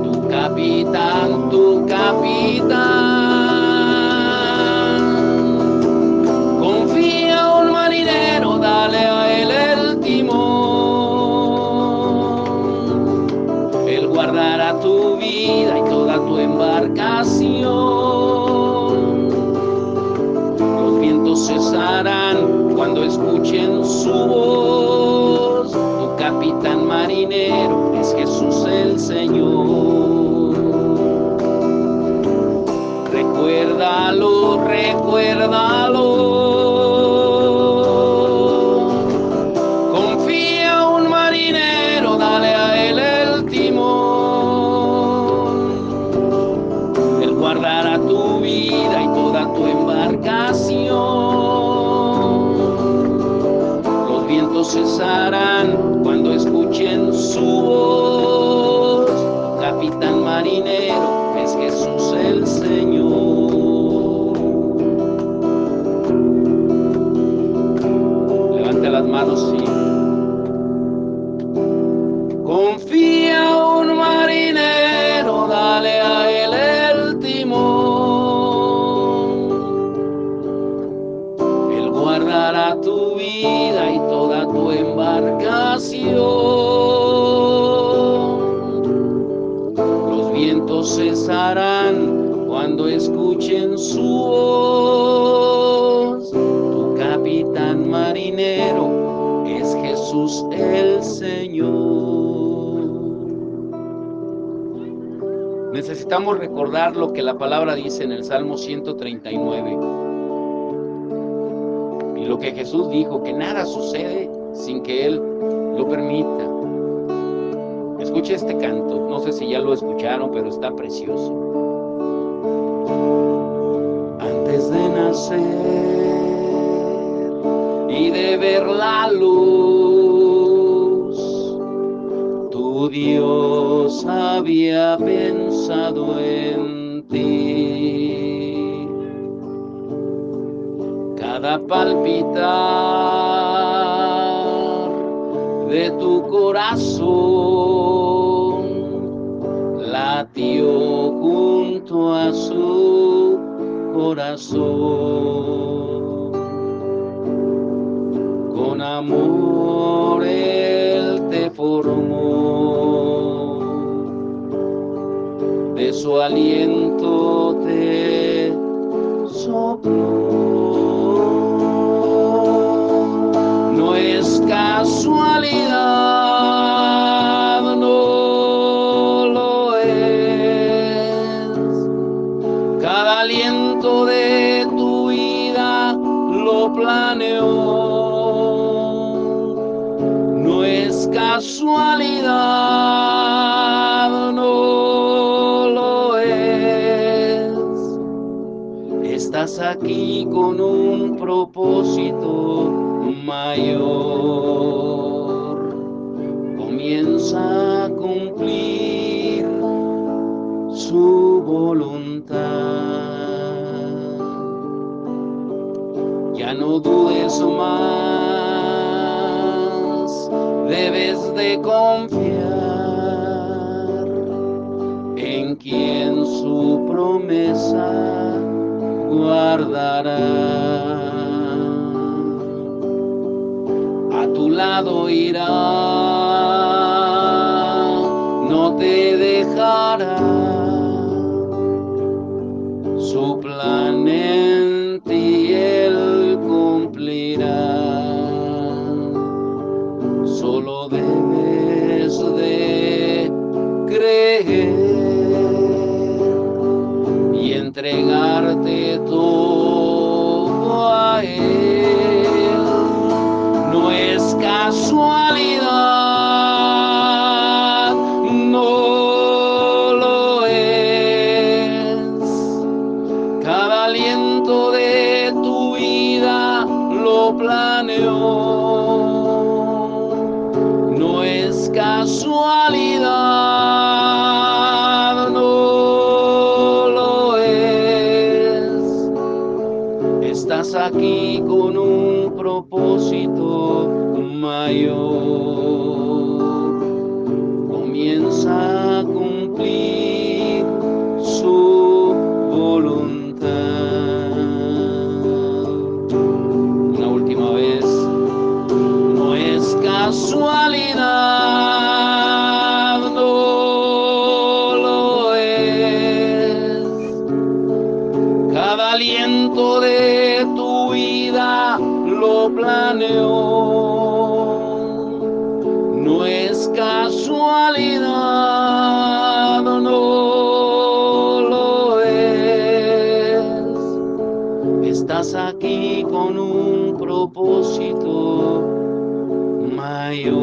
Tu capitán, tu capitán. Confía un marinero, dale a él el timón. Él guardará tu vida y toda tu embarcación. Los vientos cesarán cuando escuchen su voz. Tu capitán marinero es Jesús el Señor. Recuérdalo, recuérdalo. Confía un marinero, dale a él el timón. Él guardará tu vida y toda tu embarcación. Los vientos cesarán cuando escuchen su voz. Tu capitán marinero es Jesús el Señor. Levante las manos, sí. Confía un marinero, dale a él el timón. Él guardará tu vida y toda tu embarcación. Los vientos cesarán cuando escuchen su voz. Tu capitán marinero es Jesús el Señor. Necesitamos recordar lo que la palabra dice en el Salmo 139. Y lo que Jesús dijo, que nada sucede sin que Él lo permita. Escuche este canto, no sé si ya lo escucharon, pero está precioso. Antes de nacer y de ver la luz, tu Dios había pensado en ti. cada palpitar de tu corazón latió junto a su corazón. Con amor Él te formó, de su aliento te sopló. No es casualidad, no lo es. Cada aliento de tu vida lo planeó. No es casualidad, no lo es. Estás aquí con un propósito mayor. Comienza a cumplir su voluntad. Ya no dudes más, debes de confiar en quien su promesa guardará. A tu lado irá, no te dejará. Su plan en ti Él cumplirá. Solo debes de creer y entregarte todo a Él. No es casualidad, no lo es. Cada aliento de tu vida lo planeó. No es casualidad, no lo es. Estás aquí con un propósito mayor. Comienza a cumplir su voluntad. Una última vez. No es casualidad, no lo es. Cada aliento de tu vida lo planeó. No es casualidad, no lo es. Estás aquí con un propósito mayor.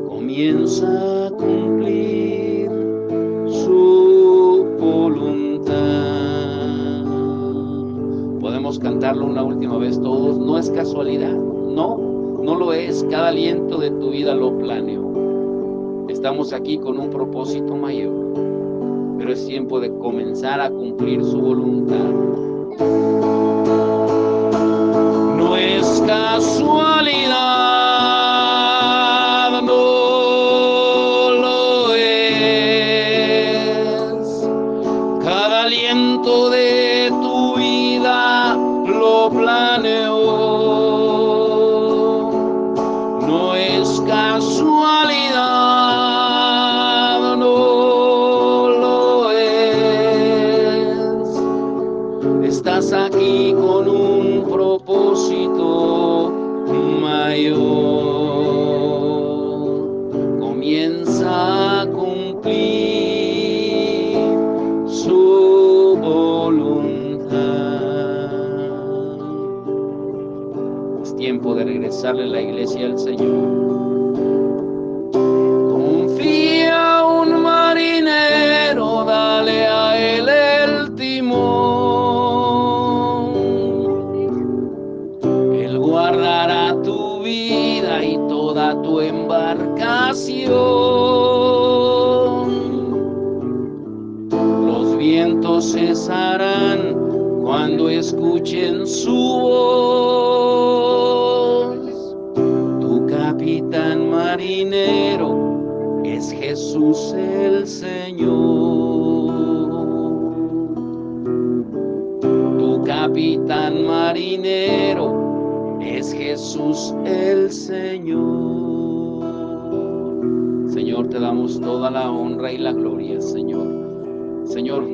Comienza a cumplir su voluntad. Podemos cantarlo una última vez todos. No es casualidad, no lo es. Cada aliento de tu vida lo planeó. Estamos aquí con un propósito mayor, pero es tiempo de comenzar a cumplir su voluntad. No es casualidad, no lo es. Cada aliento de tu vida lo planeó. No es casualidad, no lo es. Estás aquí con un propósito mayor. Comienza a cumplir su voluntad. Es tiempo de regresarle a la iglesia al Señor. Confía un marinero, dale a él el timón. Él guardará tu vida y toda tu embarcación. Los vientos cesarán cuando escuchen su voz. Tu capitán marinero es Jesús el Señor. Tu capitán marinero es Jesús el Señor. Señor, te damos toda la honra y la gloria, Señor. Señor,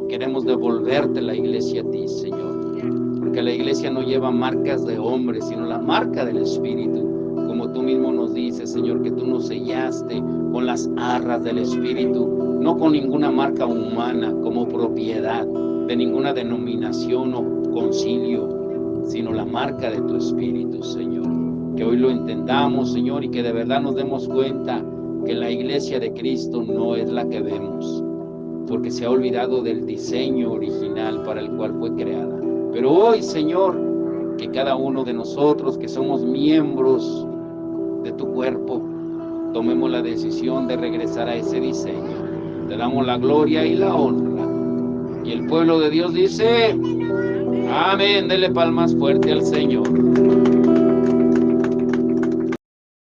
queremos devolverte la iglesia a ti, Señor, porque la iglesia no lleva marcas de hombres, sino la marca del Espíritu. Como tú mismo nos dices, Señor, que tú nos sellaste con las arras del Espíritu, no con ninguna marca humana como propiedad de ninguna denominación o concilio, sino la marca de tu Espíritu, Señor. Que hoy lo entendamos, Señor, y que de verdad nos demos cuenta que la iglesia de Cristo no es la que vemos, porque se ha olvidado del diseño original para el cual fue creada. Pero hoy, Señor, que cada uno de nosotros que somos miembros de tu cuerpo, tomemos la decisión de regresar a ese diseño. Te damos la gloria y la honra. Y el pueblo de Dios dice, amén. Dele palmas fuerte al Señor.